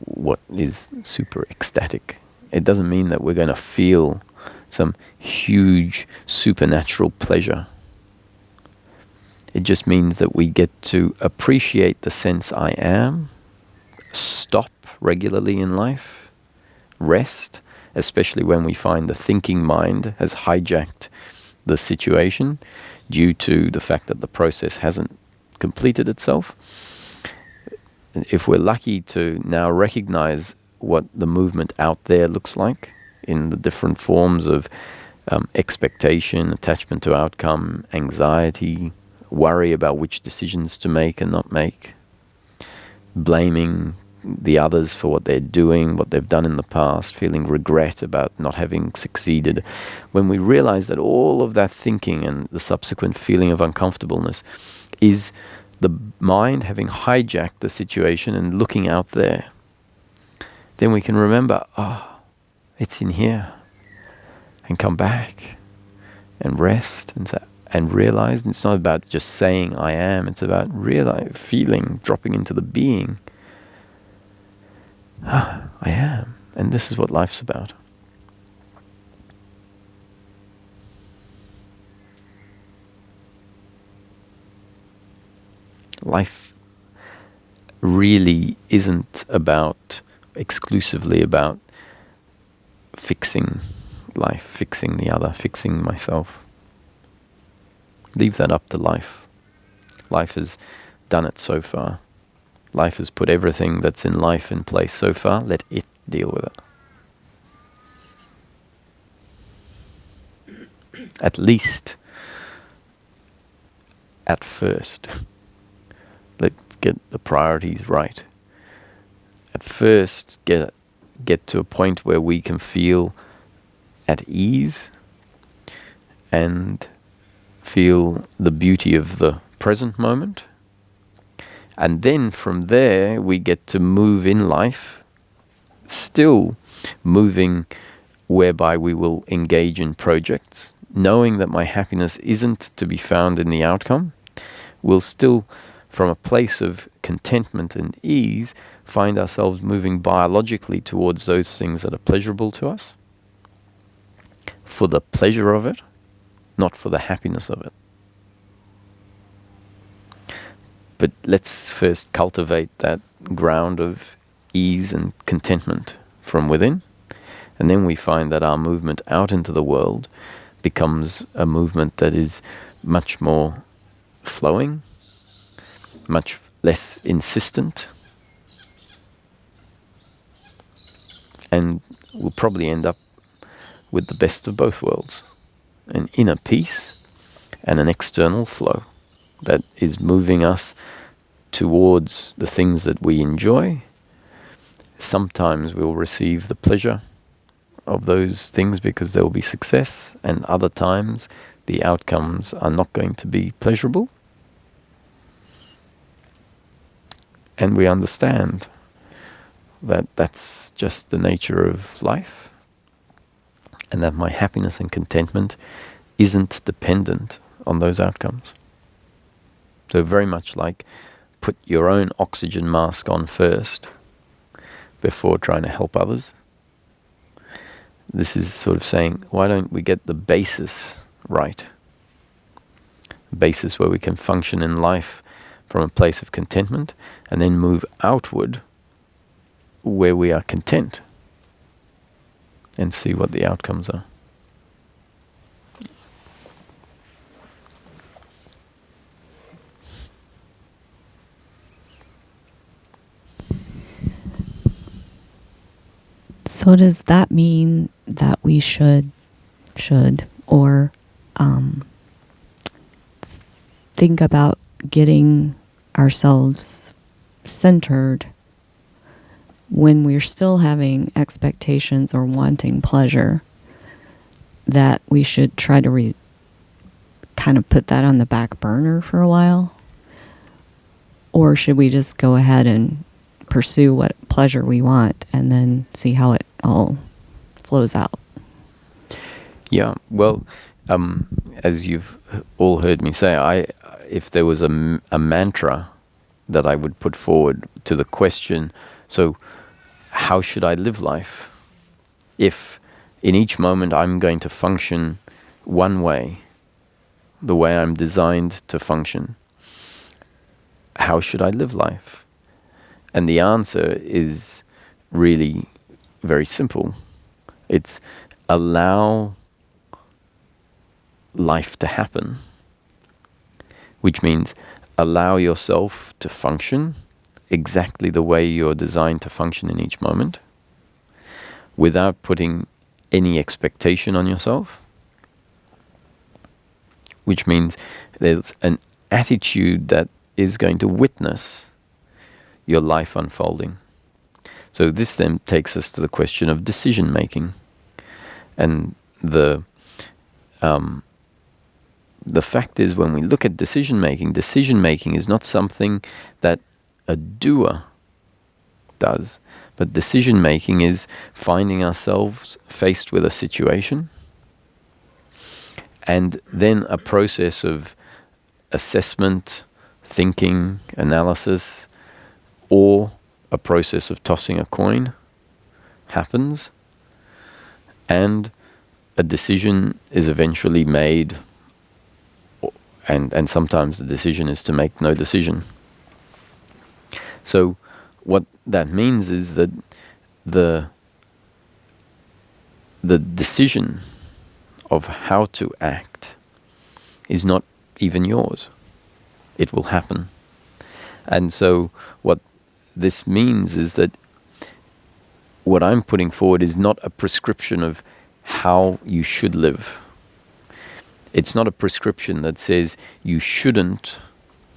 what is super ecstatic. It doesn't mean that we're going to feel some huge supernatural pleasure. It just means that we get to appreciate the sense I am, stop regularly in life, rest, especially when we find the thinking mind has hijacked the situation due to the fact that the process hasn't completed itself. If we're lucky to now recognize what the movement out there looks like in the different forms of expectation, attachment to outcome, anxiety, worry about which decisions to make and not make, blaming the others for what they're doing, what they've done in the past, feeling regret about not having succeeded. When we realize that all of that thinking and the subsequent feeling of uncomfortableness is the mind having hijacked the situation and looking out there, then we can remember, it's in here, and come back and rest and realize. And it's not about just saying I am, it's about feeling, dropping into the being. I am, and this is what life's about. Life really isn't exclusively about fixing life, fixing the other, fixing myself. Leave that up to life. Life has done it so far. Life has put everything that's in life in place so far. Let it deal with it. At least, at first. Let's get the priorities right. At first, get to a point where we can feel at ease and feel the beauty of the present moment. And then from there, we get to move in life, still moving whereby we will engage in projects, knowing that my happiness isn't to be found in the outcome. We'll still, from a place of contentment and ease, find ourselves moving biologically towards those things that are pleasurable to us, for the pleasure of it, not for the happiness of it. But let's first cultivate that ground of ease and contentment from within. And then we find that our movement out into the world becomes a movement that is much more flowing, much less insistent, and we'll probably end up with the best of both worlds, an inner peace and an external flow that is moving us towards the things that we enjoy. Sometimes we'll receive the pleasure of those things because there will be success, and other times the outcomes are not going to be pleasurable. And we understand that that's just the nature of life, and that my happiness and contentment isn't dependent on those outcomes. So very much like put your own oxygen mask on first before trying to help others. this is sort of saying, why don't we get the basis right? Basis where we can function in life from a place of contentment, and then move outward where we are content and see what the outcomes are. So does that mean that we should or think about getting ourselves centered when we're still having expectations or wanting pleasure, that we should try to kind of put that on the back burner for a while? Or should we just go ahead and pursue what pleasure we want and then see how it all flows out? Yeah, well, as you've all heard me say, if there was a mantra that I would put forward to the question, so how should I live life? If in each moment I'm going to function one way, the way I'm designed to function, how should I live life? And the answer is really very simple. It's allow life to happen, which means allow yourself to function exactly the way you're designed to function in each moment, without putting any expectation on yourself, which means there's an attitude that is going to witness your life unfolding. So this then takes us to the question of decision making. And the fact is, when we look at decision making is not something that a doer does, but decision making is finding ourselves faced with a situation and then a process of assessment, thinking, analysis, or a process of tossing a coin happens, and a decision is eventually made, and sometimes the decision is to make no decision. So what that means is that the decision of how to act is not even yours. It will happen. And so what this means is that what I'm putting forward is not a prescription of how you should live. It's not a prescription that says you shouldn't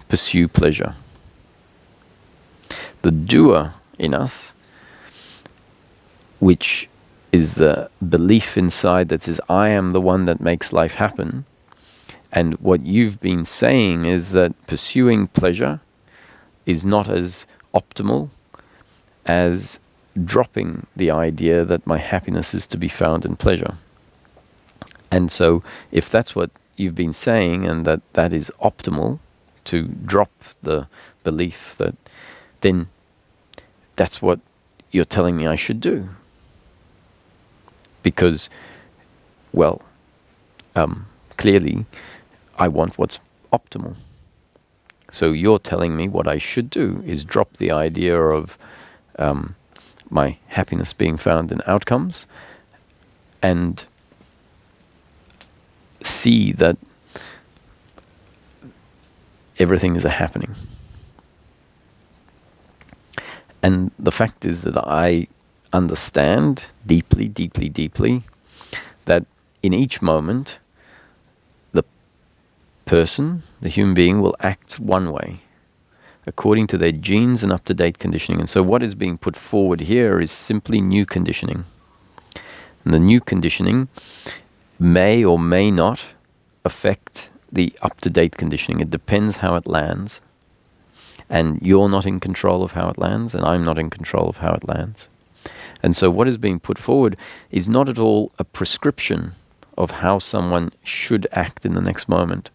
pursue pleasure. The doer in us, which is the belief inside that says, I am the one that makes life happen. And what you've been saying is that pursuing pleasure is not as optimal as dropping the idea that my happiness is to be found in pleasure. And so if that's what you've been saying, and that is optimal, to drop the belief, that then that's what you're telling me I should do. Because, well, clearly I want what's optimal. So you're telling me what I should do is drop the idea of my happiness being found in outcomes and see that everything is a happening. And the fact is that I understand deeply, deeply, deeply that in each moment the person, the human being, will act one way according to their genes and up-to-date conditioning. And so what is being put forward here is simply new conditioning. And the new conditioning may or may not affect the up-to-date conditioning. It depends how it lands. And you're not in control of how it lands, and I'm not in control of how it lands. And so what is being put forward is not at all a prescription of how someone should act in the next moment.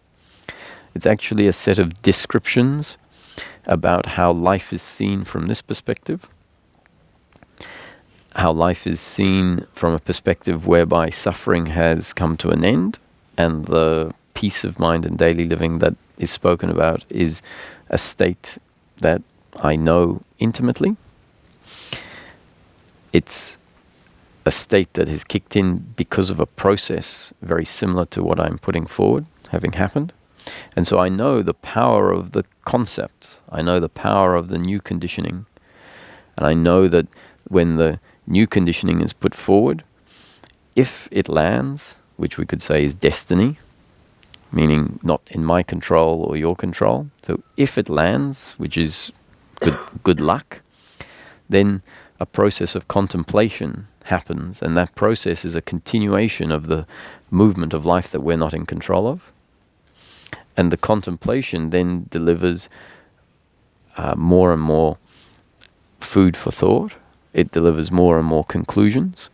It's actually a set of descriptions about how life is seen from this perspective. how life is seen from a perspective whereby suffering has come to an end, and the peace of mind and daily living that is spoken about is a state that I know intimately. It's a state that has kicked in because of a process very similar to what I'm putting forward having happened. And so I know the power of the concepts. I know the power of the new conditioning. And I know that when the new conditioning is put forward, if it lands, which we could say is destiny, meaning not in my control or your control. So if it lands, which is good luck, then a process of contemplation happens, and that process is a continuation of the movement of life that we're not in control of. And the contemplation then delivers more and more food for thought. It delivers more and more conclusions.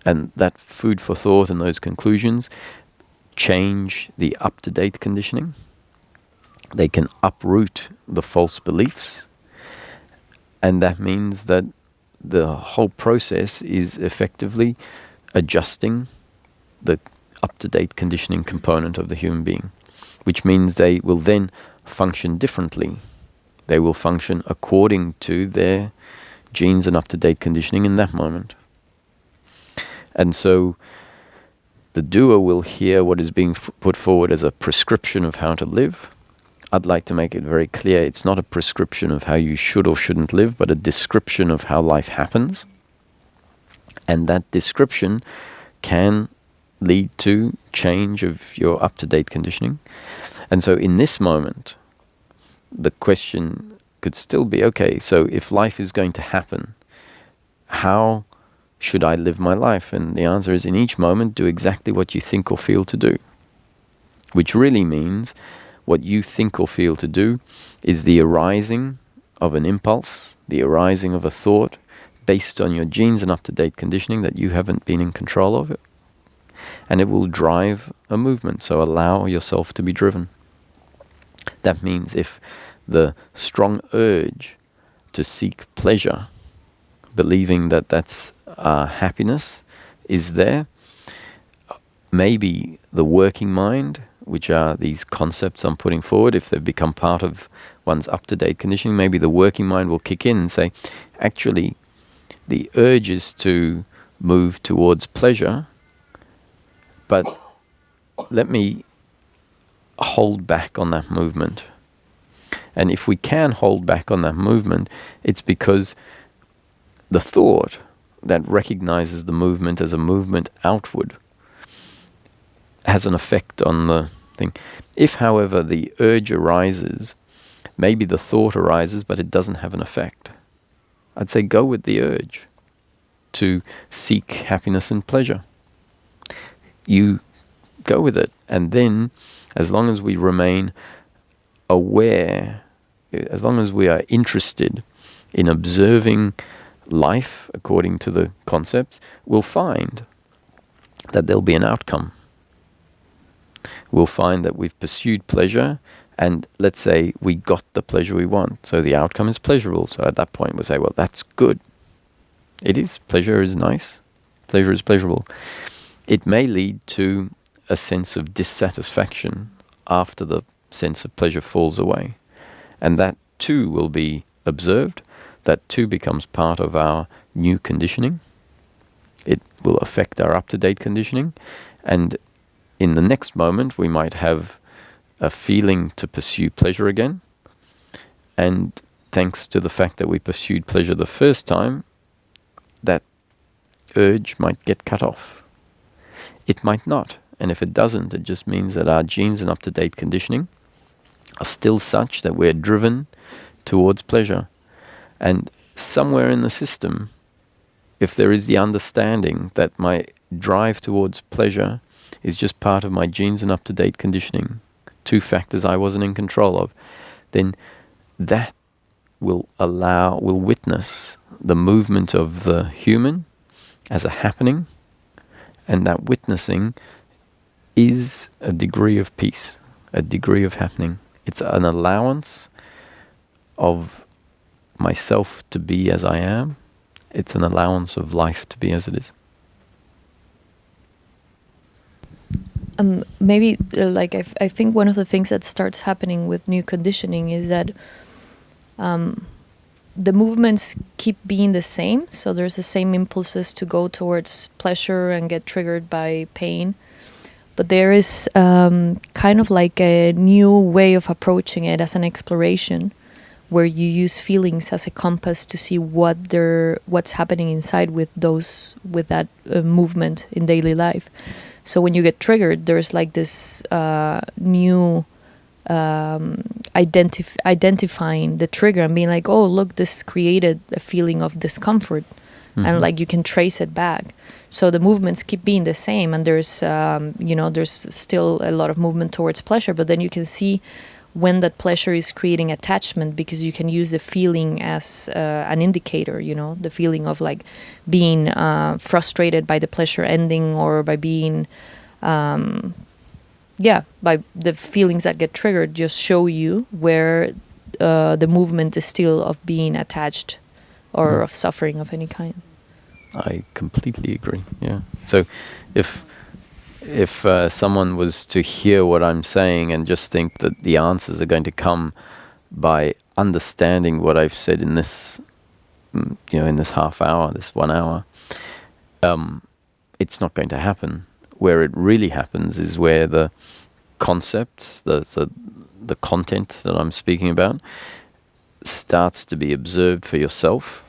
And that food for thought and those conclusions change the up-to-date conditioning. They can uproot the false beliefs. And that means that the whole process is effectively adjusting the up-to-date conditioning component of the human being, which means they will then function differently. They will function according to their genes and up-to-date conditioning in that moment. And so the doer will hear what is being put forward as a prescription of how to live. I'd like to make it very clear, it's not a prescription of how you should or shouldn't live, but a description of how life happens. And that description can lead to change of your up-to-date conditioning. And so in this moment, the question could still be, okay, so if life is going to happen, how should I live my life? And the answer is, in each moment, do exactly what you think or feel to do. Which really means what you think or feel to do is the arising of an impulse, the arising of a thought, based on your genes and up-to-date conditioning that you haven't been in control of it. And it will drive a movement, so allow yourself to be driven. That means if the strong urge to seek pleasure, believing that that's happiness, is there, maybe the working mind, which are these concepts I'm putting forward, if they've become part of one's up-to-date conditioning, maybe the working mind will kick in and say, actually, the urge is to move towards pleasure, but let me hold back on that movement. And if we can hold back on that movement, it's because the thought that recognizes the movement as a movement outward has an effect on the thing. If, however, the urge arises, maybe the thought arises, but it doesn't have an effect, I'd say go with the urge to seek happiness and pleasure. You go with it, and then as long as we remain aware, as long as we are interested in observing life according to the concepts, we'll find that there'll be an outcome. We'll find that we've pursued pleasure, and let's say we got the pleasure we want, so the outcome is pleasurable. So at that point we'll say, well, that's good. It is. Pleasure is nice. Pleasure is pleasurable. It may lead to a sense of dissatisfaction after the sense of pleasure falls away. And that too will be observed. That too becomes part of our new conditioning. It will affect our up-to-date conditioning. And in the next moment, we might have a feeling to pursue pleasure again. And thanks to the fact that we pursued pleasure the first time, that urge might get cut off. It might not. And if it doesn't, it just means that our genes and up-to-date conditioning are still such that we're driven towards pleasure. And somewhere in the system, if there is the understanding that my drive towards pleasure is just part of my genes and up-to-date conditioning, two factors I wasn't in control of, then that will witness the movement of the human as a happening, and that witnessing is a degree of peace, a degree of happening. It's an allowance of myself to be as I am, it's an allowance of life to be as it is. Maybe like I think one of the things that starts happening with new conditioning is that the movements keep being the same. So there's the same impulses to go towards pleasure and get triggered by pain. But there is kind of like a new way of approaching it as an exploration, where you use feelings as a compass to see what's happening inside with that movement in daily life. So when you get triggered, there's like this new identifying the trigger and being like, oh, look, this created a feeling of discomfort. And like you can trace it back. So the movements keep being the same, and there's there's still a lot of movement towards pleasure, but then you can see when that pleasure is creating attachment, because you can use the feeling as an indicator, the feeling of like being frustrated by the pleasure ending, or by being by the feelings that get triggered just show you where the movement is still of being attached or of suffering of any kind. I completely agree. Yeah. So, if someone was to hear what I'm saying and just think that the answers are going to come by understanding what I've said in this, in this half hour, this 1 hour, it's not going to happen. Where it really happens is where the concepts, the content that I'm speaking about, starts to be observed for yourself,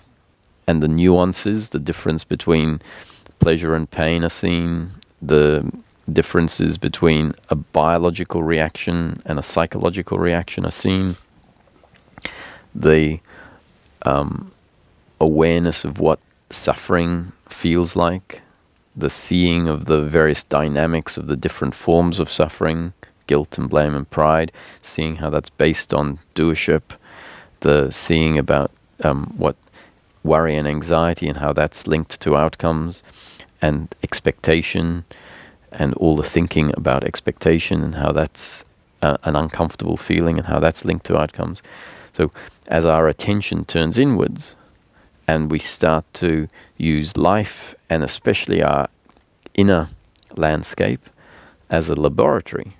and the nuances, the difference between pleasure and pain are seen, the differences between a biological reaction and a psychological reaction are seen, the awareness of what suffering feels like, the seeing of the various dynamics of the different forms of suffering, guilt and blame and pride, seeing how that's based on doership, the seeing about what worry and anxiety and how that's linked to outcomes, and expectation, and all the thinking about expectation and how that's an uncomfortable feeling and how that's linked to outcomes. So as our attention turns inwards and we start to use life, and especially our inner landscape, as a laboratory,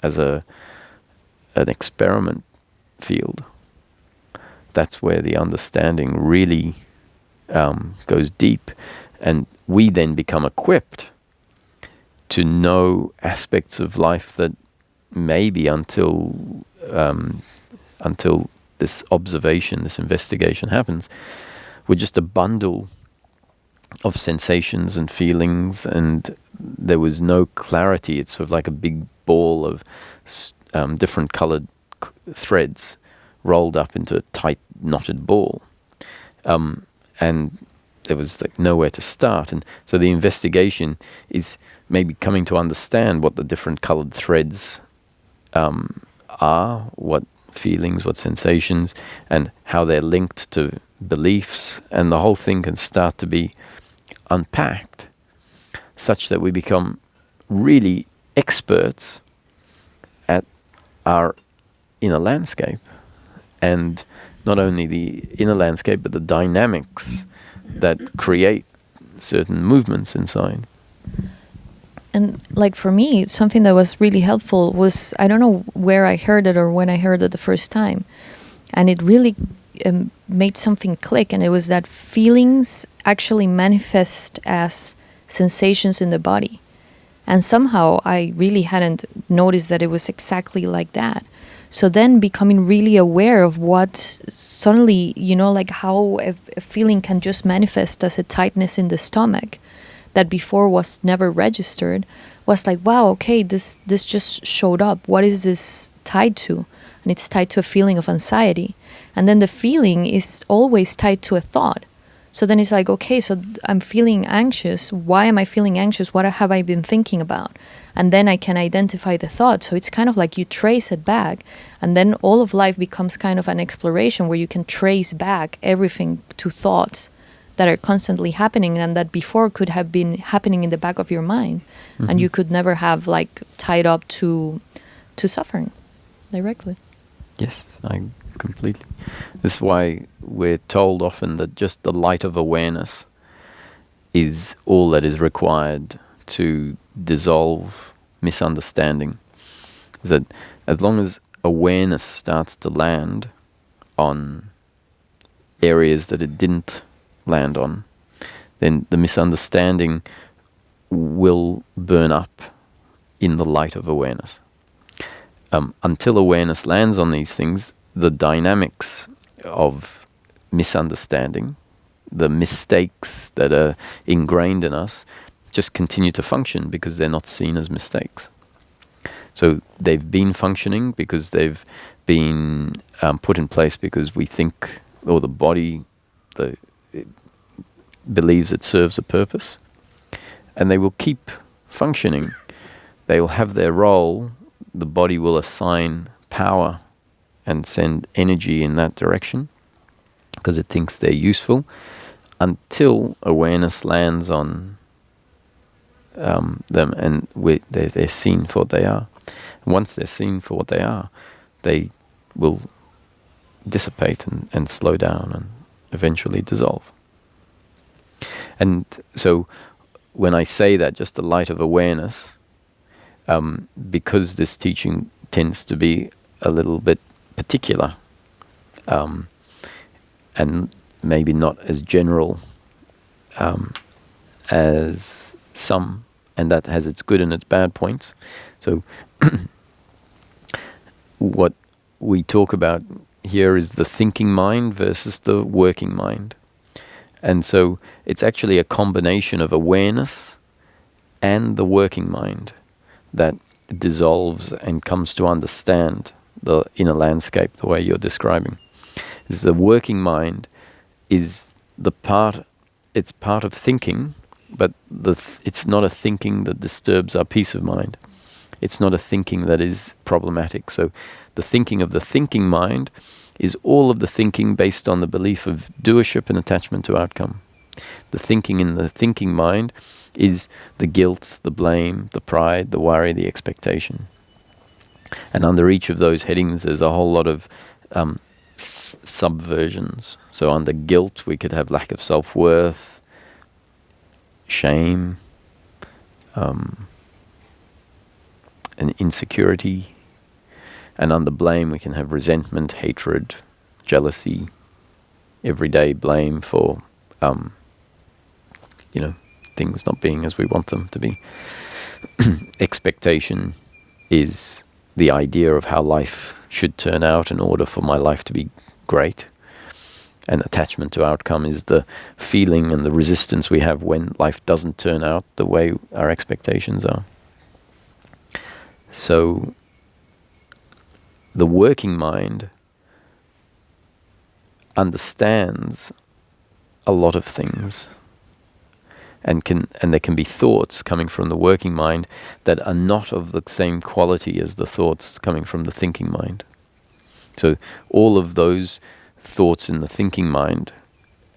as an experiment field, that's where the understanding really goes deep, and we then become equipped to know aspects of life that maybe until this observation, this investigation happens, we're just a bundle of sensations and feelings, and there was no clarity. It's sort of like a big ball of different colored threads rolled up into a tight knotted ball, and there was like nowhere to start. And so the investigation is maybe coming to understand what the different colored threads are, what feelings, what sensations, and how they're linked to beliefs, and the whole thing can start to be unpacked such that we become really experts at our inner landscape. And not only the inner landscape, but the dynamics that create certain movements inside. And like for me, something that was really helpful was, I don't know where I heard it or when I heard it the first time, and it really made something click, and it was that feelings actually manifest as sensations in the body. And somehow I really hadn't noticed that it was exactly like that. So then becoming really aware of what suddenly, like how a feeling can just manifest as a tightness in the stomach that before was never registered, was like, wow, okay, this just showed up. What is this tied to? And it's tied to a feeling of anxiety. And then the feeling is always tied to a thought. So then it's like, okay, so I'm feeling anxious. Why am I feeling anxious? What have I been thinking about? And then I can identify the thought. So it's kind of like you trace it back. And then all of life becomes kind of an exploration where you can trace back everything to thoughts that are constantly happening and that before could have been happening in the back of your mind. Mm-hmm. And you could never have like tied up to suffering directly. Yes, I completely. This is why we're told often that just the light of awareness is all that is required to dissolve misunderstanding. Is that as long as awareness starts to land on areas that it didn't land on, then the misunderstanding will burn up in the light of awareness. Until awareness lands on these things, the dynamics of misunderstanding, the mistakes that are ingrained in us, just continue to function because they're not seen as mistakes. So they've been functioning because they've been put in place because we think, or the body it believes it serves a purpose, and they will keep functioning. They will have their role. The body will assign power and send energy in that direction because it thinks they're useful, until awareness lands on them and they're seen for what they are. Once they're seen for what they are, they will dissipate and slow down and eventually dissolve. And so when I say that, just the light of awareness, because this teaching tends to be a little bit particular, and maybe not as general as some, and that has its good and its bad points. So what we talk about here is the thinking mind versus the working mind. And so it's actually a combination of awareness and the working mind that dissolves and comes to understand the inner landscape the way you're describing. Is the working mind is it's part of thinking, but it's not a thinking that disturbs our peace of mind. It's not a thinking that is problematic. So the thinking of the thinking mind is all of the thinking based on the belief of doership and attachment to outcome. The thinking in the thinking mind is the guilt, the blame, the pride, the worry, the expectation. And under each of those headings, there's a whole lot of subversions. So under guilt, we could have lack of self-worth, shame, and insecurity. And under blame, we can have resentment, hatred, jealousy, everyday blame for, things not being as we want them to be. Expectation is the idea of how life should turn out in order for my life to be great. And attachment to outcome is the feeling and the resistance we have when life doesn't turn out the way our expectations are. So the working mind understands a lot of things, and there can be thoughts coming from the working mind that are not of the same quality as the thoughts coming from the thinking mind. So all of those thoughts in the thinking mind,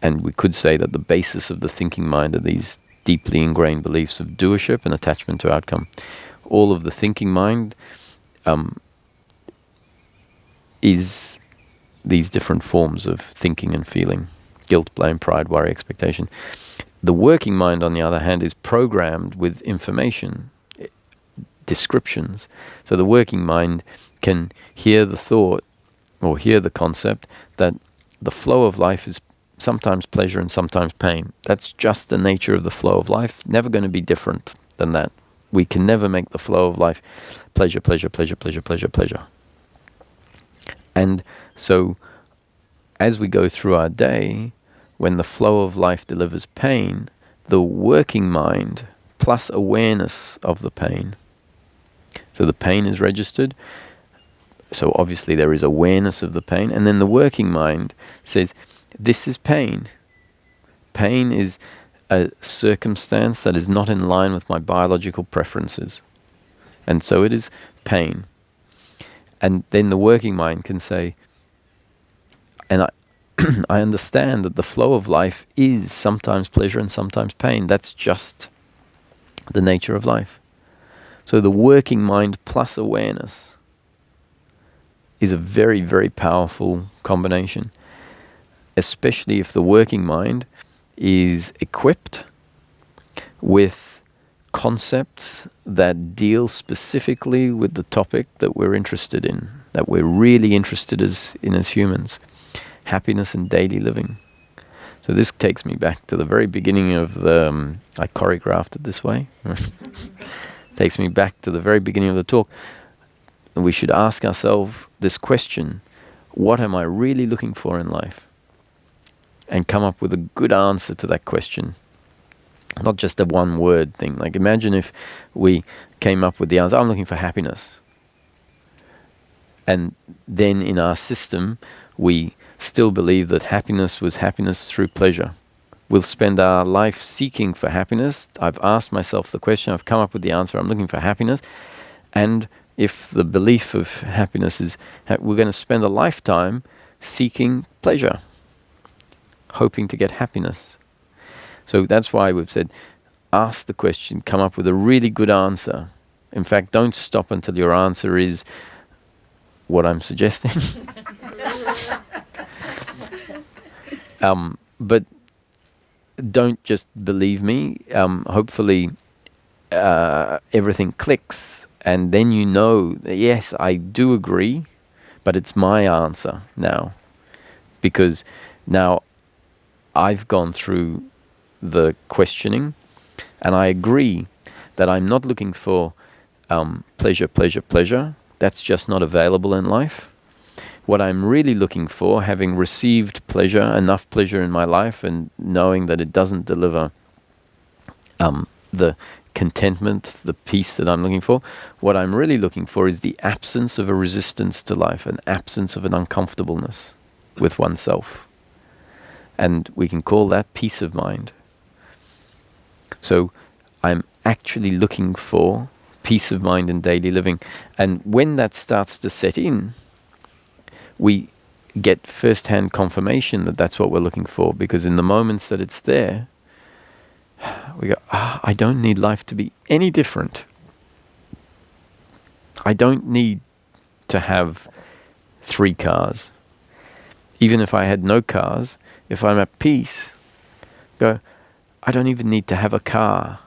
and we could say that the basis of the thinking mind are these deeply ingrained beliefs of doership and attachment to outcome. All of the thinking mind is these different forms of thinking and feeling: guilt, blame, pride, worry, expectation. The working mind, on the other hand, is programmed with information, descriptions. So the working mind can hear the thought or hear the concept that the flow of life is sometimes pleasure and sometimes pain. That's just the nature of the flow of life, never going to be different than that. We can never make the flow of life pleasure, pleasure, pleasure, pleasure, pleasure, pleasure. And so as we go through our day, when the flow of life delivers pain, the working mind plus awareness of the pain. So the pain is registered. So obviously there is awareness of the pain. And then the working mind says, this is pain. Pain is a circumstance that is not in line with my biological preferences. And so it is pain. And then the working mind can say, and I understand that the flow of life is sometimes pleasure and sometimes pain. That's just the nature of life. So the working mind plus awareness is a very, very powerful combination, especially if the working mind is equipped with concepts that deal specifically with the topic that we're interested in, that we're really interested in as humans, happiness and daily living. So this takes me back to the very beginning of the, I choreographed it this way, takes me back to the very beginning of the talk. And we should ask ourselves this question: what am I really looking for in life? And come up with a good answer to that question. Not just a one-word thing. Like, imagine if we came up with the answer, I'm looking for happiness. And then in our system, we still believe that happiness was happiness through pleasure. We'll spend our life seeking for happiness. I've asked myself the question, I've come up with the answer, I'm looking for happiness. And if the belief of happiness is, we're going to spend a lifetime seeking pleasure, hoping to get happiness. So that's why we've said, ask the question, come up with a really good answer. In fact, don't stop until your answer is what I'm suggesting. But don't just believe me. Hopefully everything clicks, and then you know that, yes, I do agree, but it's my answer now. Because now I've gone through the questioning, and I agree that I'm not looking for pleasure, pleasure, pleasure. That's just not available in life. What I'm really looking for, having received pleasure, enough pleasure in my life, and knowing that it doesn't deliver the contentment, the peace that I'm looking for, what I'm really looking for is the absence of a resistance to life, an absence of an uncomfortableness with oneself. And we can call that peace of mind. So I'm actually looking for peace of mind in daily living. And when that starts to set in, we get first-hand confirmation that that's what we're looking for, because in the moments that it's there, we go, I don't need life to be any different. I don't need to have 3 cars. Even if I had no cars, if I'm at peace, go, I don't even need to have a car.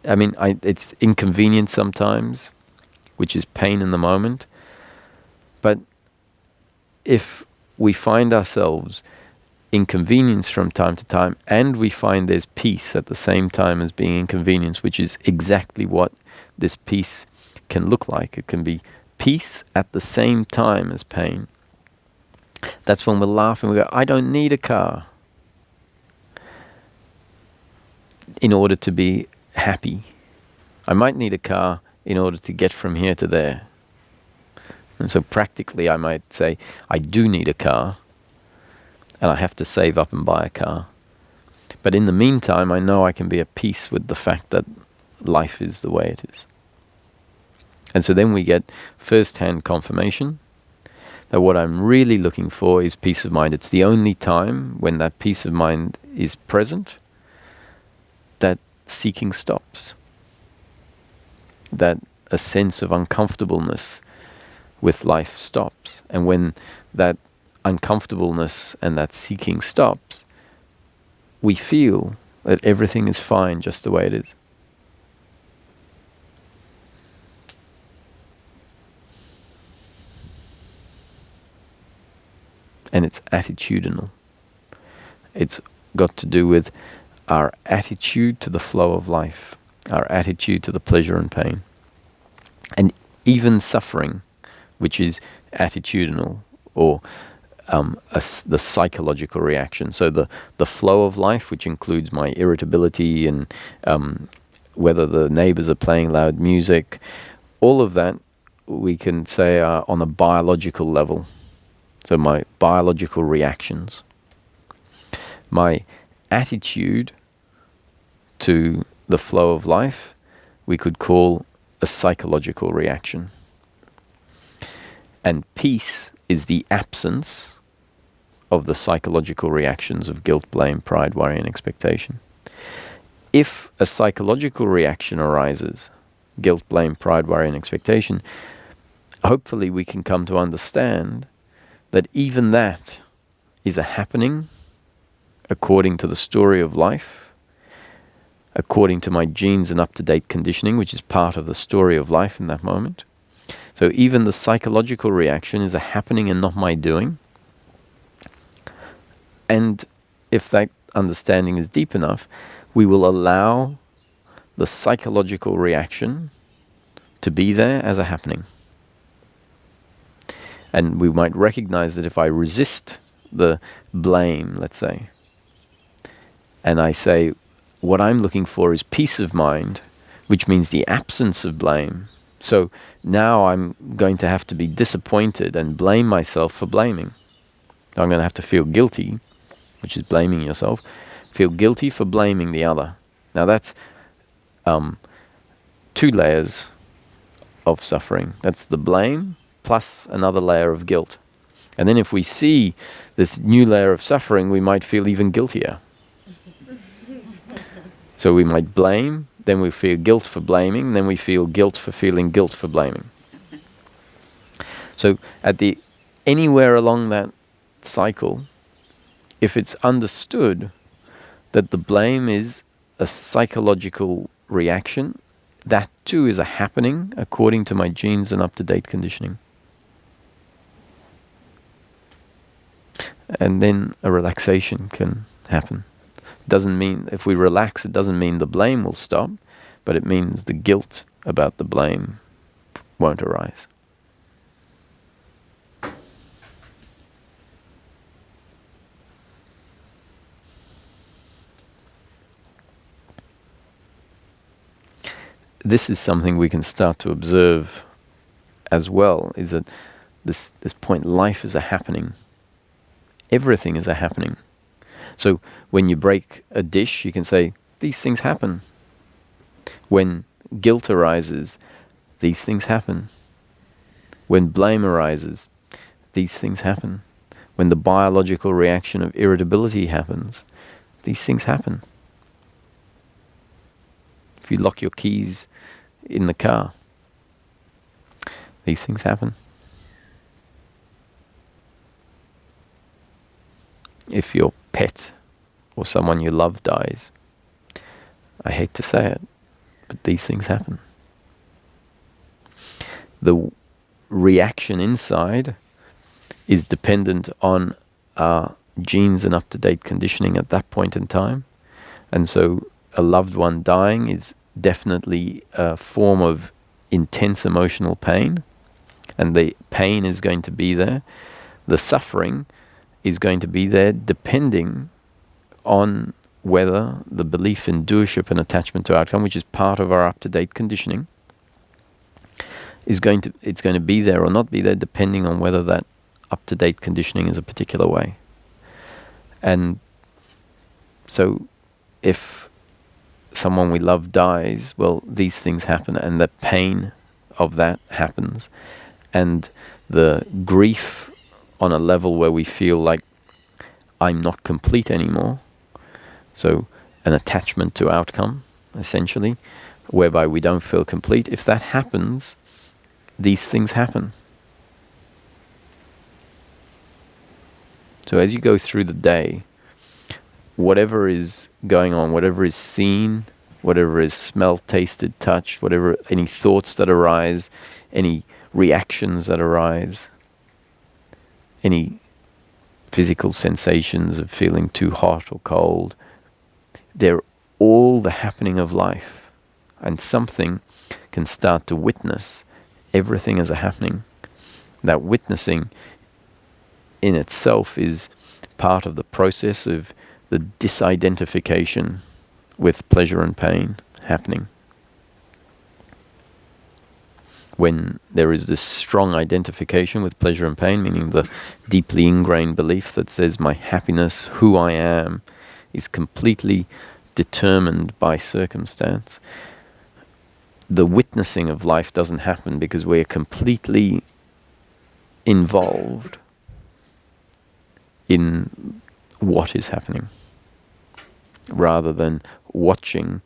I mean, it's inconvenient sometimes, which is pain in the moment. But if we find ourselves inconvenienced from time to time, and we find there's peace at the same time as being inconvenienced, which is exactly what this peace can look like. It can be peace at the same time as pain. That's when we'll laugh and we go, I don't need a car in order to be happy. I might need a car in order to get from here to there. And so practically I might say, I do need a car, and I have to save up and buy a car. But in the meantime, I know I can be at peace with the fact that life is the way it is. And so then we get first-hand confirmation that what I'm really looking for is peace of mind. It's the only time when that peace of mind is present that seeking stops. That a sense of uncomfortableness with life stops. And when that uncomfortableness and that seeking stops, we feel that everything is fine just the way it is. And it's attitudinal. It's got to do with our attitude to the flow of life, our attitude to the pleasure and pain. And even suffering, which is attitudinal, or the psychological reaction. So the flow of life, which includes my irritability and whether the neighbors are playing loud music, all of that we can say are on a biological level. So my biological reactions. My attitude to the flow of life, we could call a psychological reaction. And peace is the absence of the psychological reactions of guilt, blame, pride, worry, and expectation. If a psychological reaction arises, guilt, blame, pride, worry, and expectation, hopefully we can come to understand that even that is a happening according to the story of life, according to my genes and up-to-date conditioning, which is part of the story of life in that moment. So even the psychological reaction is a happening and not my doing. And if that understanding is deep enough, we will allow the psychological reaction to be there as a happening. And we might recognize that if I resist the blame, let's say, and I say, what I'm looking for is peace of mind, which means the absence of blame. So now I'm going to have to be disappointed and blame myself for blaming. I'm going to have to feel guilty, which is blaming yourself, feel guilty for blaming the other. Now that's 2 layers of suffering. That's the blame plus another layer of guilt. And then if we see this new layer of suffering, we might feel even guiltier. So we might blame, then we feel guilt for blaming, then we feel guilt for feeling guilt for blaming. So anywhere along that cycle, if it's understood that the blame is a psychological reaction, that too is a happening according to my genes and up-to-date conditioning. And then a relaxation can happen. Doesn't mean, if we relax, it doesn't mean the blame will stop, but it means the guilt about the blame won't arise. This is something we can start to observe as well, is that this point, life is a happening. Everything is a happening. So when you break a dish, you can say, these things happen. When guilt arises, these things happen. When blame arises, these things happen. When the biological reaction of irritability happens, these things happen. If you lock your keys in the car, these things happen. If your pet or someone you love dies, I hate to say it, but these things happen. The reaction inside is dependent on our genes and up-to-date conditioning at that point in time. And so a loved one dying is definitely a form of intense emotional pain, and the pain is going to be there. The suffering is going to be there depending on whether the belief in doership and attachment to outcome, which is part of our up-to-date conditioning, it's going to be there or not be there depending on whether that up-to-date conditioning is a particular way. And so if someone we love dies, well, these things happen, and the pain of that happens, and the grief on a level where we feel like I'm not complete anymore. So an attachment to outcome, essentially, whereby we don't feel complete. If that happens, these things happen. So as you go through the day, whatever is going on, whatever is seen, whatever is smelled, tasted, touched, whatever, any thoughts that arise, any reactions that arise, any physical sensations of feeling too hot or cold, they're all the happening of life. And something can start to witness everything as a happening. That witnessing in itself is part of the process of the disidentification with pleasure and pain happening. When there is this strong identification with pleasure and pain, meaning the deeply ingrained belief that says my happiness, who I am, is completely determined by circumstance, the witnessing of life doesn't happen because we're completely involved in what is happening, rather than watching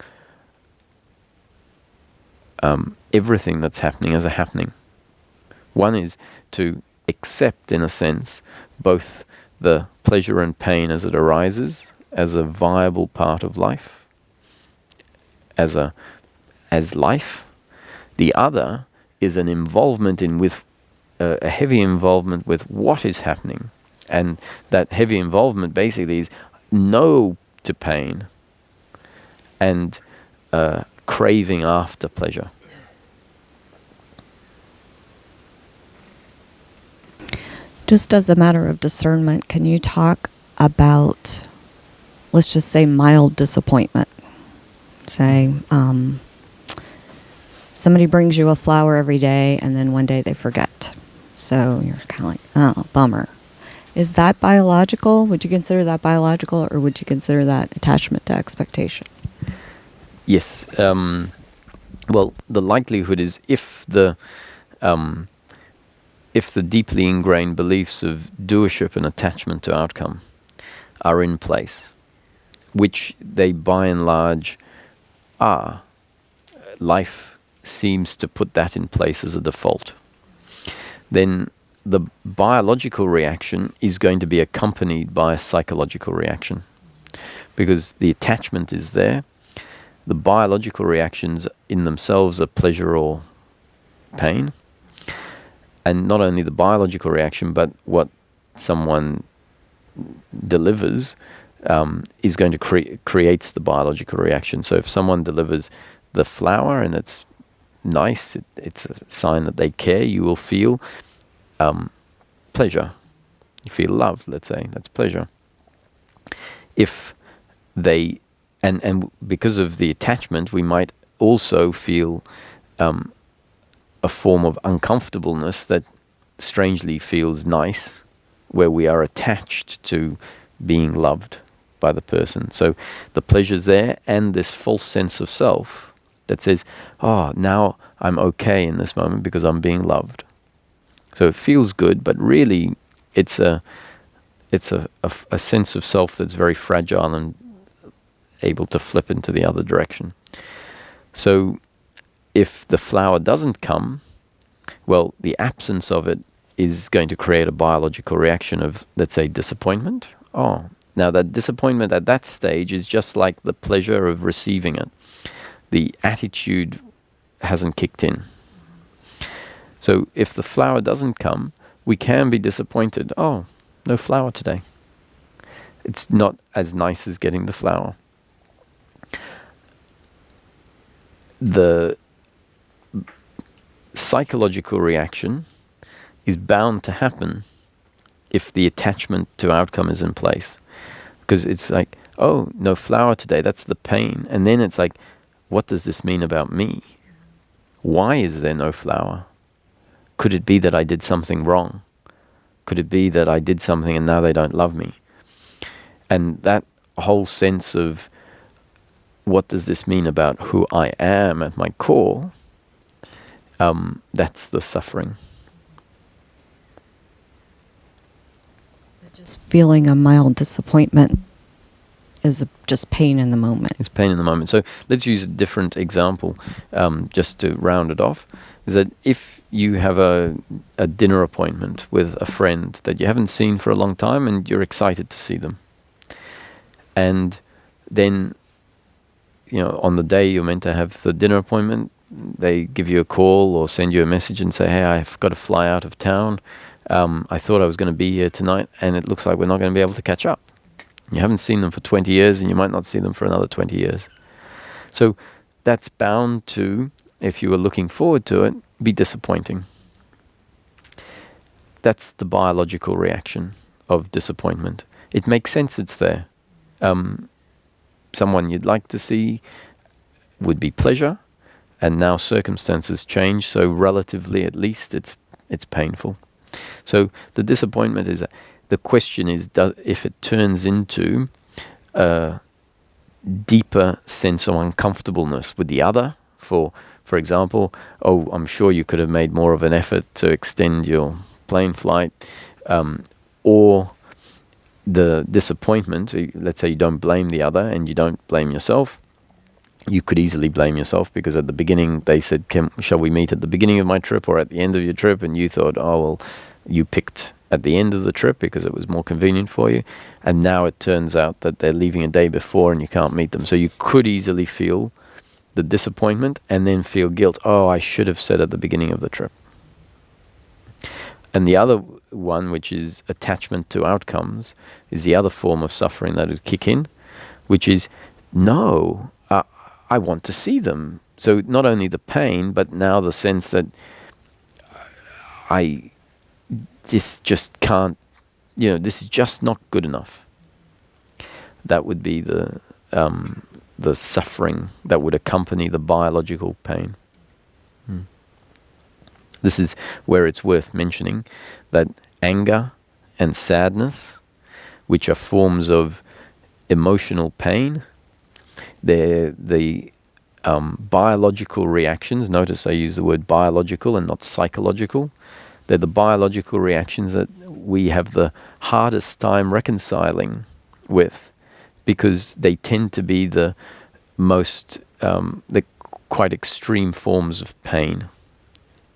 everything that's happening as a happening. One is to accept, in a sense, both the pleasure and pain as it arises as a viable part of life, as life. The other is an involvement with a heavy involvement with what is happening, and that heavy involvement basically is no to pain and craving after pleasure. Just as a matter of discernment, can you talk about, let's just say, mild disappointment? Say, somebody brings you a flower every day and then one day they forget. So you're kind of like, oh, bummer. Is that biological? Would you consider that biological, or would you consider that attachment to expectation? Yes. Well, the likelihood is if the deeply ingrained beliefs of doership and attachment to outcome are in place, which they by and large are, life seems to put that in place as a default, then the biological reaction is going to be accompanied by a psychological reaction, because the attachment is there. The biological reactions in themselves are pleasure or pain. And not only the biological reaction, but what someone delivers is going to creates the biological reaction. So if someone delivers the flower and it's nice, it's a sign that they care, you will feel pleasure. You feel love, let's say. That's pleasure. If they, and because of the attachment, we might also feel a form of uncomfortableness that strangely feels nice, where we are attached to being loved by the person. So the pleasure's there, and this false sense of self that says, oh, now I'm okay in this moment because I'm being loved. So it feels good, but really it's a sense of self that's very fragile and able to flip into the other direction. So if the flower doesn't come, well, the absence of it is going to create a biological reaction of, let's say, disappointment. Oh, now that disappointment at that stage is just like the pleasure of receiving it. The attitude hasn't kicked in. So if the flower doesn't come, we can be disappointed. Oh, no flower today. It's not as nice as getting the flower. The psychological reaction is bound to happen if the attachment to outcome is in place. Because it's like, oh, no flower today, that's the pain. And then it's like, what does this mean about me? Why is there no flower? Could it be that I did something wrong? Could it be that I did something and now they don't love me? And that whole sense of what does this mean about who I am at my core, that's the suffering. Just feeling a mild disappointment is just pain in the moment. It's pain in the moment. So let's use a different example, just to round it off. Is that if you have a dinner appointment with a friend that you haven't seen for a long time and you're excited to see them, and then, you know, on the day you're meant to have the dinner appointment, they give you a call or send you a message and say, hey, I've got to fly out of town. I thought I was going to be here tonight, and it looks like we're not going to be able to catch up. You haven't seen them for 20 years, and you might not see them for another 20 years. So that's bound to, if you were looking forward to it, be disappointing. That's the biological reaction of disappointment. It makes sense it's there. Someone you'd like to see would be pleasure, and now circumstances change, so relatively at least it's painful. So the disappointment is, the question is, if it turns into a deeper sense of uncomfortableness with the other, for example, oh, I'm sure you could have made more of an effort to extend your plane flight, or the disappointment, let's say you don't blame the other and you don't blame yourself, you could easily blame yourself, because at the beginning they said, shall we meet at the beginning of my trip or at the end of your trip? And you thought, oh, well, you picked at the end of the trip because it was more convenient for you. And now it turns out that they're leaving a day before and you can't meet them. So you could easily feel the disappointment and then feel guilt. Oh, I should have said at the beginning of the trip. And the other one, which is attachment to outcomes, is the other form of suffering that would kick in, which is, no, I want to see them. So not only the pain, but now the sense that this just can't, this is just not good enough. That would be the suffering that would accompany the biological pain. This is where it's worth mentioning that anger and sadness, which are forms of emotional pain, they're the biological reactions. Notice I use the word biological and not psychological. They're the biological reactions that we have the hardest time reconciling with, because they tend to be the most, the quite extreme forms of pain,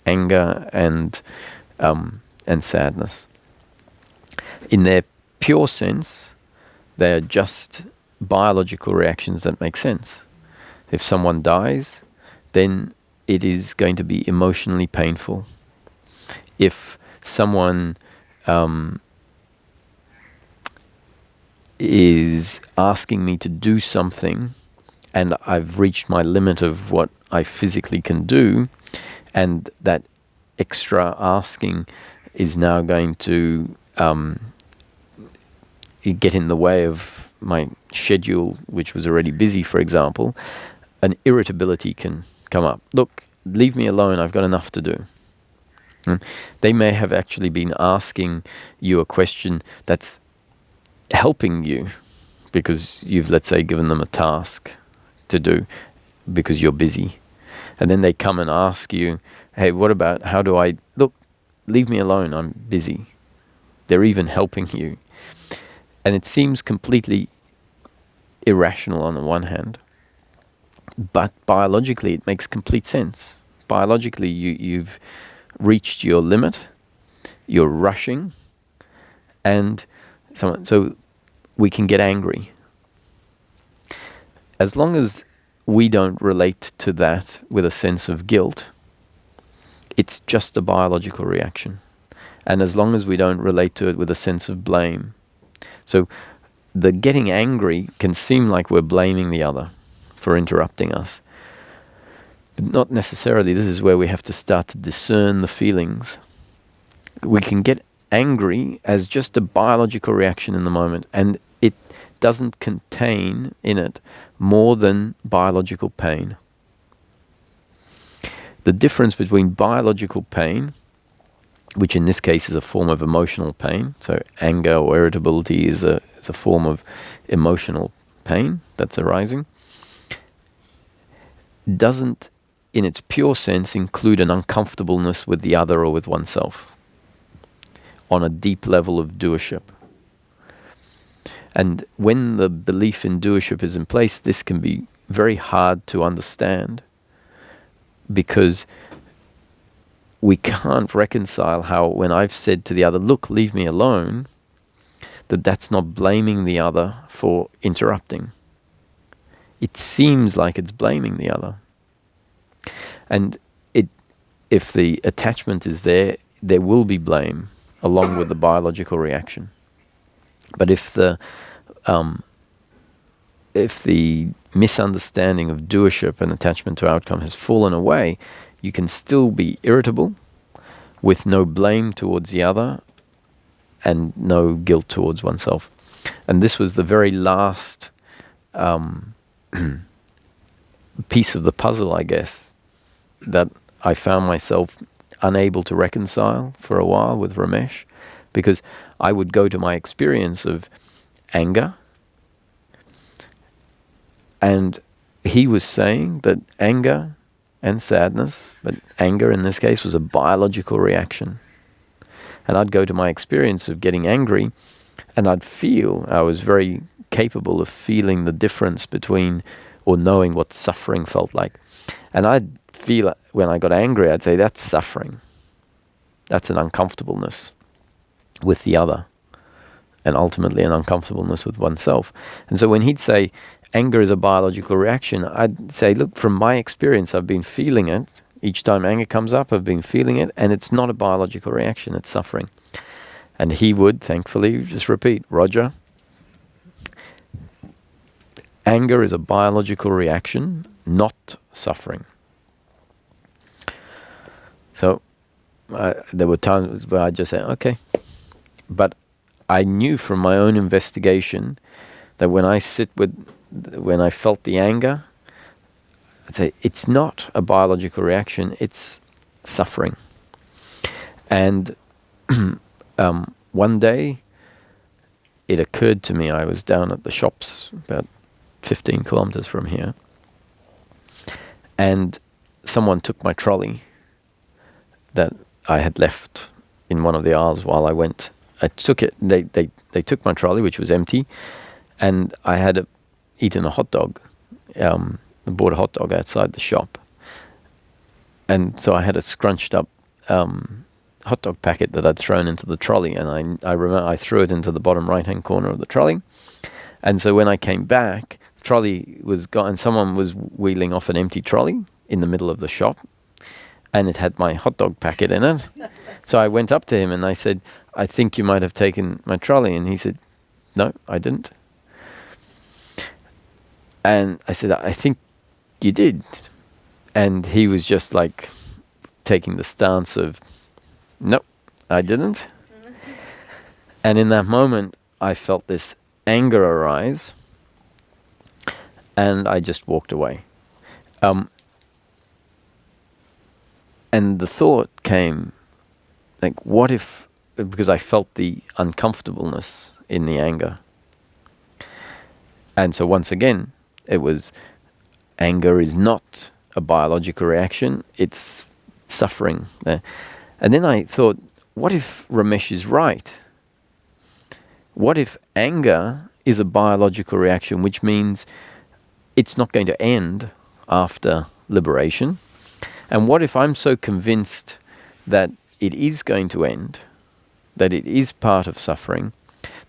anger and sadness. In their pure sense, they are just biological reactions that make sense. If someone dies, then it is going to be emotionally painful. If someone is asking me to do something and I've reached my limit of what I physically can do, and that extra asking is now going to get in the way of my schedule, which was already busy, for example, an irritability can come up. Look, leave me alone, I've got enough to do. They may have actually been asking you a question that's helping you because you've, let's say, given them a task to do because you're busy. And then they come and ask you, hey, what about, how do I, look, leave me alone, I'm busy. They're even helping you. And it seems completely irrational on the one hand, but biologically it makes complete sense. Biologically, you've reached your limit, you're rushing, and so we can get angry. As long as we don't relate to that with a sense of guilt, it's just a biological reaction. And as long as we don't relate to it with a sense of blame. So the getting angry can seem like we're blaming the other for interrupting us. But not necessarily. This is where we have to start to discern the feelings. We can get angry as just a biological reaction in the moment, and it doesn't contain in it more than biological pain. The difference between biological pain, which in this case is a form of emotional pain, so anger or irritability is a form of emotional pain that's arising, doesn't in its pure sense include an uncomfortableness with the other or with oneself on a deep level of doership. And when the belief in doership is in place, this can be very hard to understand, because we can't reconcile how, when I've said to the other, look, leave me alone, that's not blaming the other for interrupting. It seems like it's blaming the other. And if the attachment is there, there will be blame along with the biological reaction. But if the misunderstanding of doership and attachment to outcome has fallen away, you can still be irritable with no blame towards the other and no guilt towards oneself. And this was the very last piece of the puzzle, I guess, that I found myself unable to reconcile for a while with Ramesh, because I would go to my experience of anger, and he was saying that anger and sadness, but anger in this case was a biological reaction. And I'd go to my experience of getting angry, and I was very capable of feeling the difference between or knowing what suffering felt like. And I'd feel, when I got angry, I'd say, that's suffering. That's an uncomfortableness with the other, and ultimately an uncomfortableness with oneself. And so when he'd say, anger is a biological reaction, I'd say, look, from my experience, I've been feeling it. Each time anger comes up, I've been feeling it, and it's not a biological reaction, it's suffering. And he would, thankfully, just repeat, Roger, anger is a biological reaction, not suffering. So there were times where I'd just say, okay. But I knew from my own investigation that when I felt the anger, I'd say, it's not a biological reaction, it's suffering. And one day, it occurred to me, I was down at the shops about 15 kilometers from here, and someone took my trolley that I had left in one of the aisles while I went. I took it, they took my trolley, which was empty, and I had eaten a hot dog. I bought a hot dog outside the shop. And so I had a scrunched up hot dog packet that I'd thrown into the trolley, and I remember I threw it into the bottom right-hand corner of the trolley. And so when I came back, the trolley was gone, and someone was wheeling off an empty trolley in the middle of the shop, and it had my hot dog packet in it. So I went up to him and I said, I think you might have taken my trolley. And he said, no, I didn't. And I said, I think you did. And he was just like taking the stance of, nope, I didn't. And in that moment, I felt this anger arise, and I just walked away. And the thought came, like, what if, because I felt the uncomfortableness in the anger. And so once again, it was, anger is not a biological reaction, it's suffering. And then I thought, what if Ramesh is right? What if anger is a biological reaction, which means it's not going to end after liberation? And what if I'm so convinced that it is going to end, that it is part of suffering,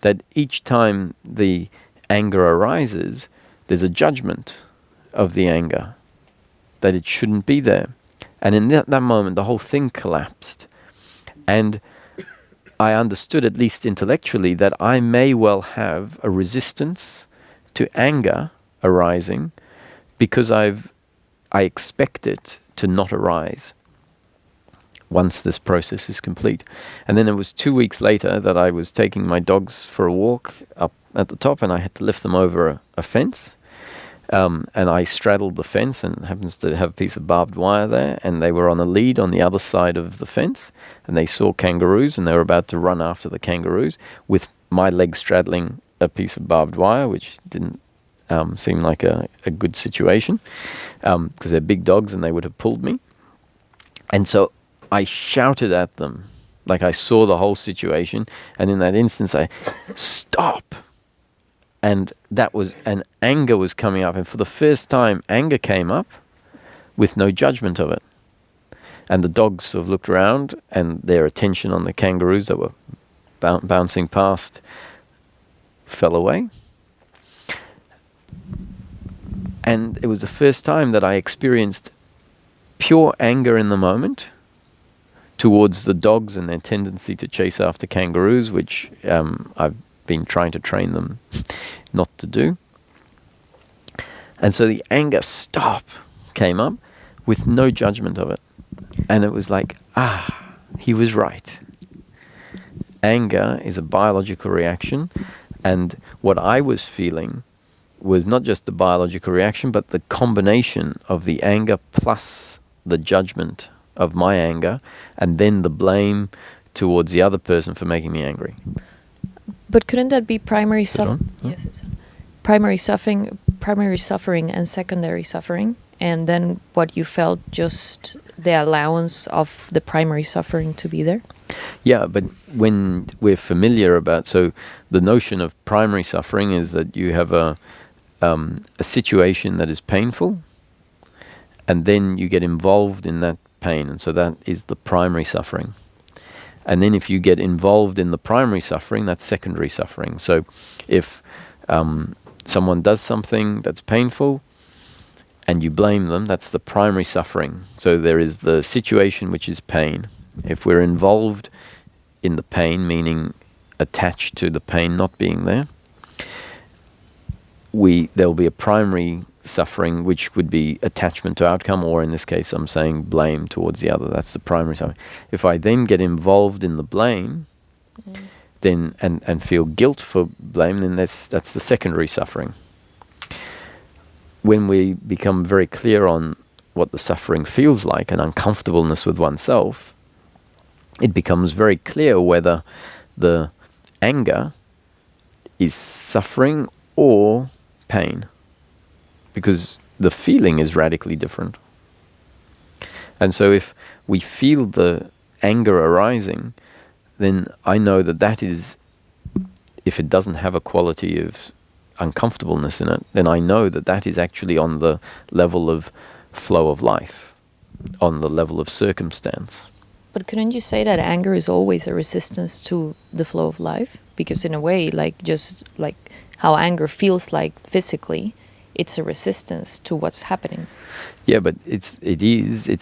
that each time the anger arises, there's a judgment of the anger, that it shouldn't be there. And in that moment, the whole thing collapsed. And I understood, at least intellectually, that I may well have a resistance to anger arising because I expect it to not arise once this process is complete. And then it was 2 weeks later that I was taking my dogs for a walk up at the top, and I had to lift them over a fence. And I straddled the fence, and it happens to have a piece of barbed wire there, and they were on a lead on the other side of the fence, and they saw kangaroos, and they were about to run after the kangaroos with my leg straddling a piece of barbed wire, which didn't seem like a good situation, because they're big dogs and they would have pulled me. And so I shouted at them, like I saw the whole situation, and in that instance I, stop! And that was, and anger was coming up. And for the first time, anger came up with no judgment of it. And the dogs sort of looked around, and their attention on the kangaroos that were bouncing past fell away. And it was the first time that I experienced pure anger in the moment towards the dogs and their tendency to chase after kangaroos, which I've been trying to train them not to do. And so the anger came up with no judgment of it. And it was like, he was right. Anger is a biological reaction, and what I was feeling was not just the biological reaction, but the combination of the anger plus the judgment of my anger, and then the blame towards the other person for making me angry. But couldn't that be primary suffering? Huh? Yes, it's on. Primary suffering and secondary suffering, and then what you felt, just the allowance of the primary suffering to be there? Yeah, but when we're familiar about, so the notion of primary suffering is that you have a situation that is painful, and then you get involved in that pain, and so that is the primary suffering. And then if you get involved in the primary suffering, that's secondary suffering. So if someone does something that's painful and you blame them, that's the primary suffering. So there is the situation which is pain. If we're involved in the pain, meaning attached to the pain not being there, there'll be a primary suffering which would be attachment to outcome, or in this case I'm saying blame towards the other. That's the primary suffering. If I then get involved in the blame, then and feel guilt for blame, then that's the secondary suffering. When we become very clear on what the suffering feels like, an uncomfortableness with oneself, it becomes very clear whether the anger is suffering or pain, because the feeling is radically different. And so if we feel the anger arising, then I know that is, if it doesn't have a quality of uncomfortableness in it, then I know that is actually on the level of flow of life, on the level of circumstance. But couldn't you say that anger is always a resistance to the flow of life? Because in a way, just like how anger feels like physically, it's a resistance to what's happening. Yeah, but it's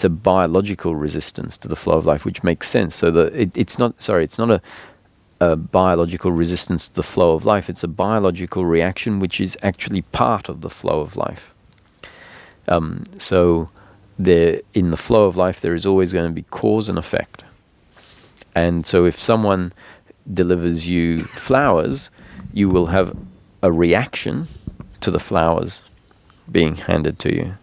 a biological resistance to the flow of life, which makes sense. So it's not a biological resistance to the flow of life. It's a biological reaction which is actually part of the flow of life. So in the flow of life, there is always going to be cause and effect. And so if someone delivers you flowers, you will have a reaction to the flowers being handed to you.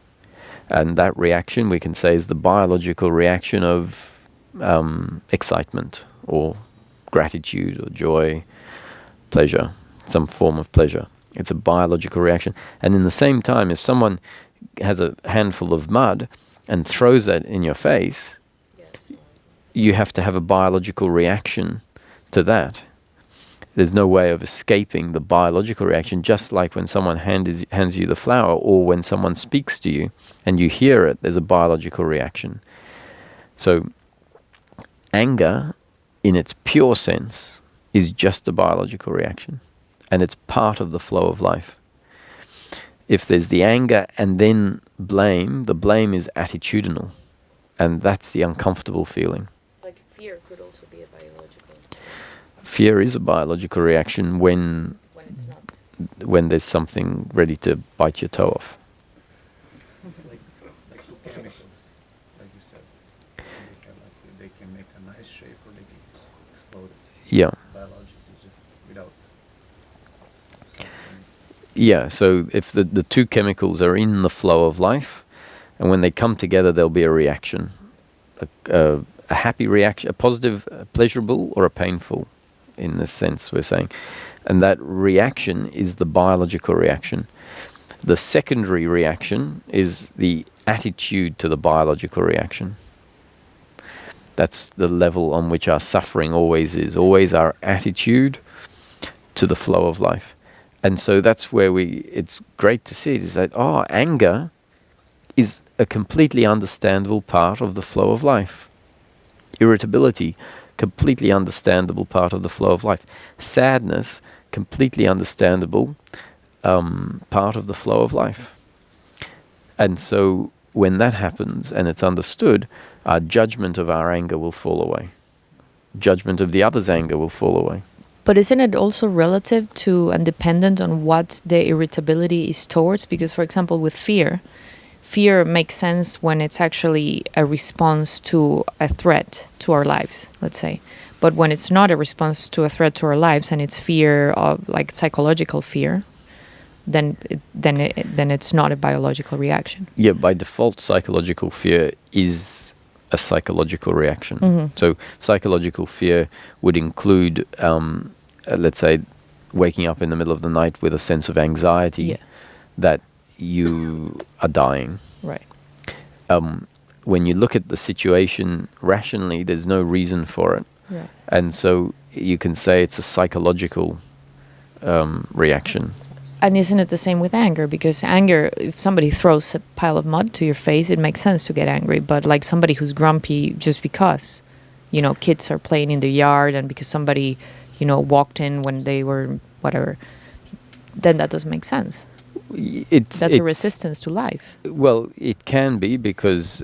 And that reaction, we can say, is the biological reaction of excitement or gratitude or joy, pleasure, some form of pleasure. It's a biological reaction. And in the same time, if someone has a handful of mud and throws that in your face, you have to have a biological reaction to that. There's no way of escaping the biological reaction, just like when someone hands you the flower, or when someone speaks to you and you hear it, there's a biological reaction. So anger, in its pure sense, is just a biological reaction, and it's part of the flow of life. If there's the anger and then blame, the blame is attitudinal, and that's the uncomfortable feeling. Like fear could also be a biological. Fear is a biological reaction when It's not. when there's something ready to bite your toe off. It's like chemicals, like you said. They can make a nice shape or they can explode it. Yeah. It's biologically just without something. Yeah, so if the two chemicals are in the flow of life, and when they come together, there'll be a reaction, a happy reaction, a positive, a pleasurable, or a painful, in this sense we're saying. And that reaction is the biological reaction. The secondary reaction is the attitude to the biological reaction. That's the level on which our suffering always is, always our attitude to the flow of life. And so that's where it's great to see it, is that, anger is a completely understandable part of the flow of life. Irritability, completely understandable part of the flow of life. Sadness, completely understandable part of the flow of life. And so when that happens and it's understood, our judgment of our anger will fall away. Judgment of the other's anger will fall away. But isn't it also relative to and dependent on what the irritability is towards? Because, for example, with fear makes sense when it's actually a response to a threat to our lives, let's say. But when it's not a response to a threat to our lives and it's fear of, like, psychological fear, then it's not a biological reaction. Yeah, by default, psychological fear is a psychological reaction. Mm-hmm. So psychological fear would include, let's say, waking up in the middle of the night with a sense of anxiety that you are dying. Right. When you look at the situation rationally, there's no reason for it. Right. And so you can say it's a psychological reaction. And isn't it the same with anger? Because anger, if somebody throws a pile of mud to your face, it makes sense to get angry. But like somebody who's grumpy just because, kids are playing in the yard and because somebody, walked in when they were whatever, then that doesn't make sense. That's a resistance to life. Well, it can be because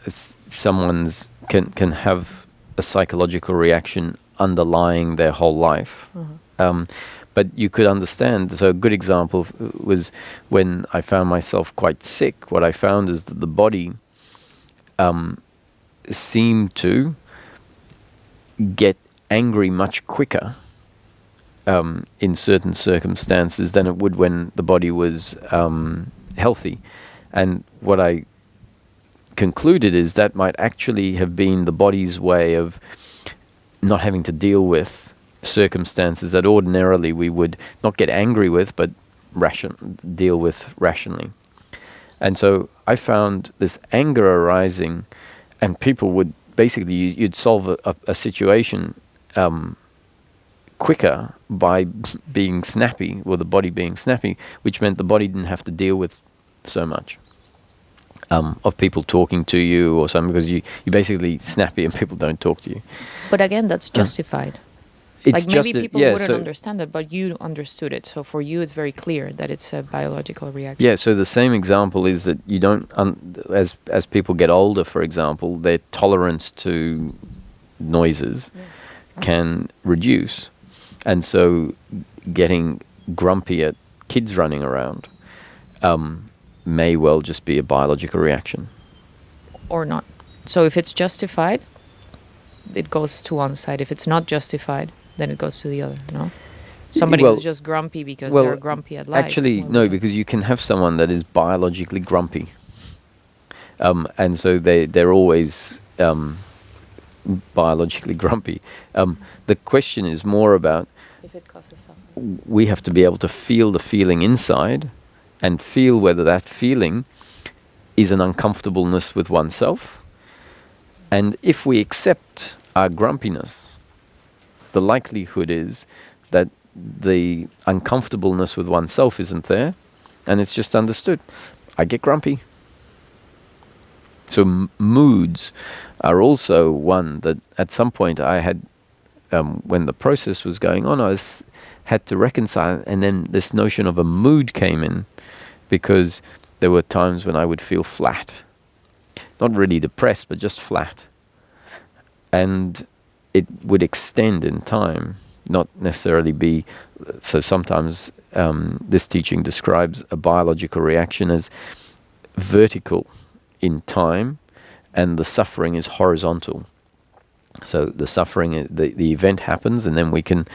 someone's can have a psychological reaction underlying their whole life. But you could understand. So a good example was when I found myself quite sick. What I found is that the body seemed to get angry much quicker in certain circumstances than it would when the body was healthy. And what I concluded is that might actually have been the body's way of not having to deal with circumstances that ordinarily we would not get angry with, but deal with rationally. And so I found this anger arising, and people would basically, you'd solve a situation quicker by being snappy, or the body being snappy, which meant the body didn't have to deal with so much of people talking to you or something, because you're basically snappy and people don't talk to you. But again, that's justified. It's like maybe people yeah, wouldn't understand it, but you understood it. So for you, it's very clear that it's a biological reaction. Yeah, so the same example is that you don't, as people get older, for example, their tolerance to noises can reduce. And so getting grumpy at kids running around may well just be a biological reaction. Or not. So if it's justified, it goes to one side. If it's not justified, then it goes to the other, no? Somebody who's just grumpy because they're grumpy at life. Actually, no, because you can have someone that is biologically grumpy. And so they're always biologically grumpy. The question is more about, if it causes suffering, we have to be able to feel the feeling inside and feel whether that feeling is an uncomfortableness with oneself. And if we accept our grumpiness, the likelihood is that the uncomfortableness with oneself isn't there, and it's just understood. I get grumpy. So moods are also one that at some point I had, when the process was going on, had to reconcile, and then this notion of a mood came in, because there were times when I would feel flat. Not really depressed, but just flat. And it would extend in time, not necessarily be. So sometimes this teaching describes a biological reaction as vertical in time, and the suffering is horizontal. So the suffering, the event happens, and then we can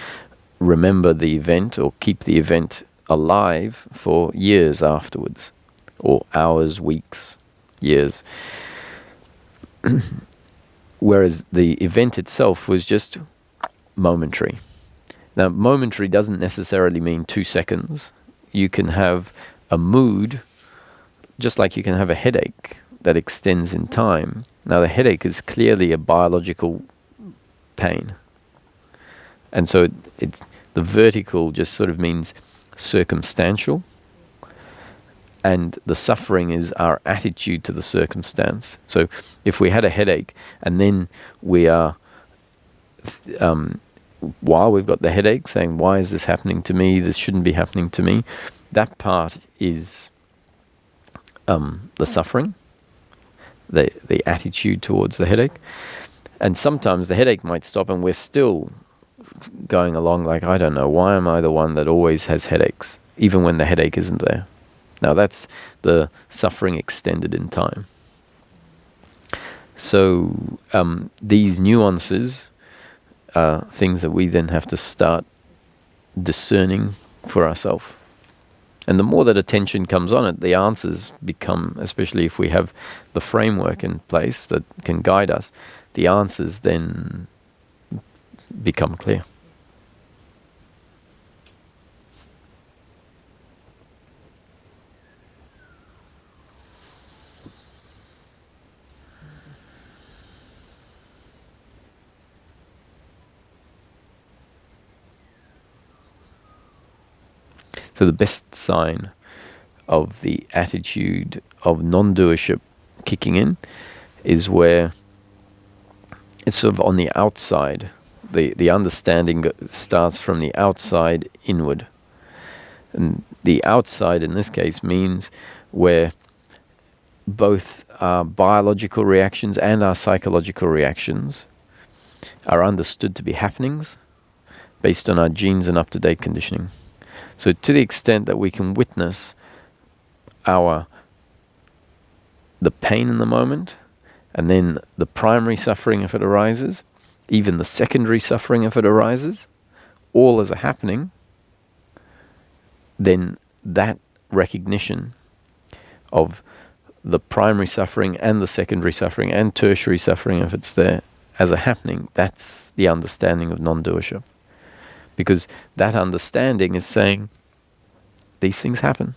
remember the event or keep the event alive for years afterwards, or hours, weeks, years. Whereas the event itself was just momentary. Now, momentary doesn't necessarily mean 2 seconds. You can have a mood, just like you can have a headache that extends in time. Now, the headache is clearly a biological pain. And so it's the vertical just sort of means circumstantial. And the suffering is our attitude to the circumstance. So if we had a headache and then we are, while we've got the headache, saying, why is this happening to me? This shouldn't be happening to me. That part is the suffering, the attitude towards the headache. And sometimes the headache might stop and we're still going along like, I don't know, why am I the one that always has headaches, even when the headache isn't there? Now that's the suffering extended in time. So these nuances are things that we then have to start discerning for ourselves. And the more that attention comes on it, the answers become, especially if we have the framework in place that can guide us, the answers then become clear. So the best sign of the attitude of non-doership kicking in is where it's sort of on the outside. The understanding starts from the outside inward. And the outside in this case means where both our biological reactions and our psychological reactions are understood to be happenings based on our genes and up-to-date conditioning. So to the extent that we can witness the pain in the moment, and then the primary suffering if it arises, even the secondary suffering if it arises, all as a happening, then that recognition of the primary suffering and the secondary suffering and tertiary suffering if it's there as a happening, that's the understanding of non-doership. Because that understanding is saying, these things happen.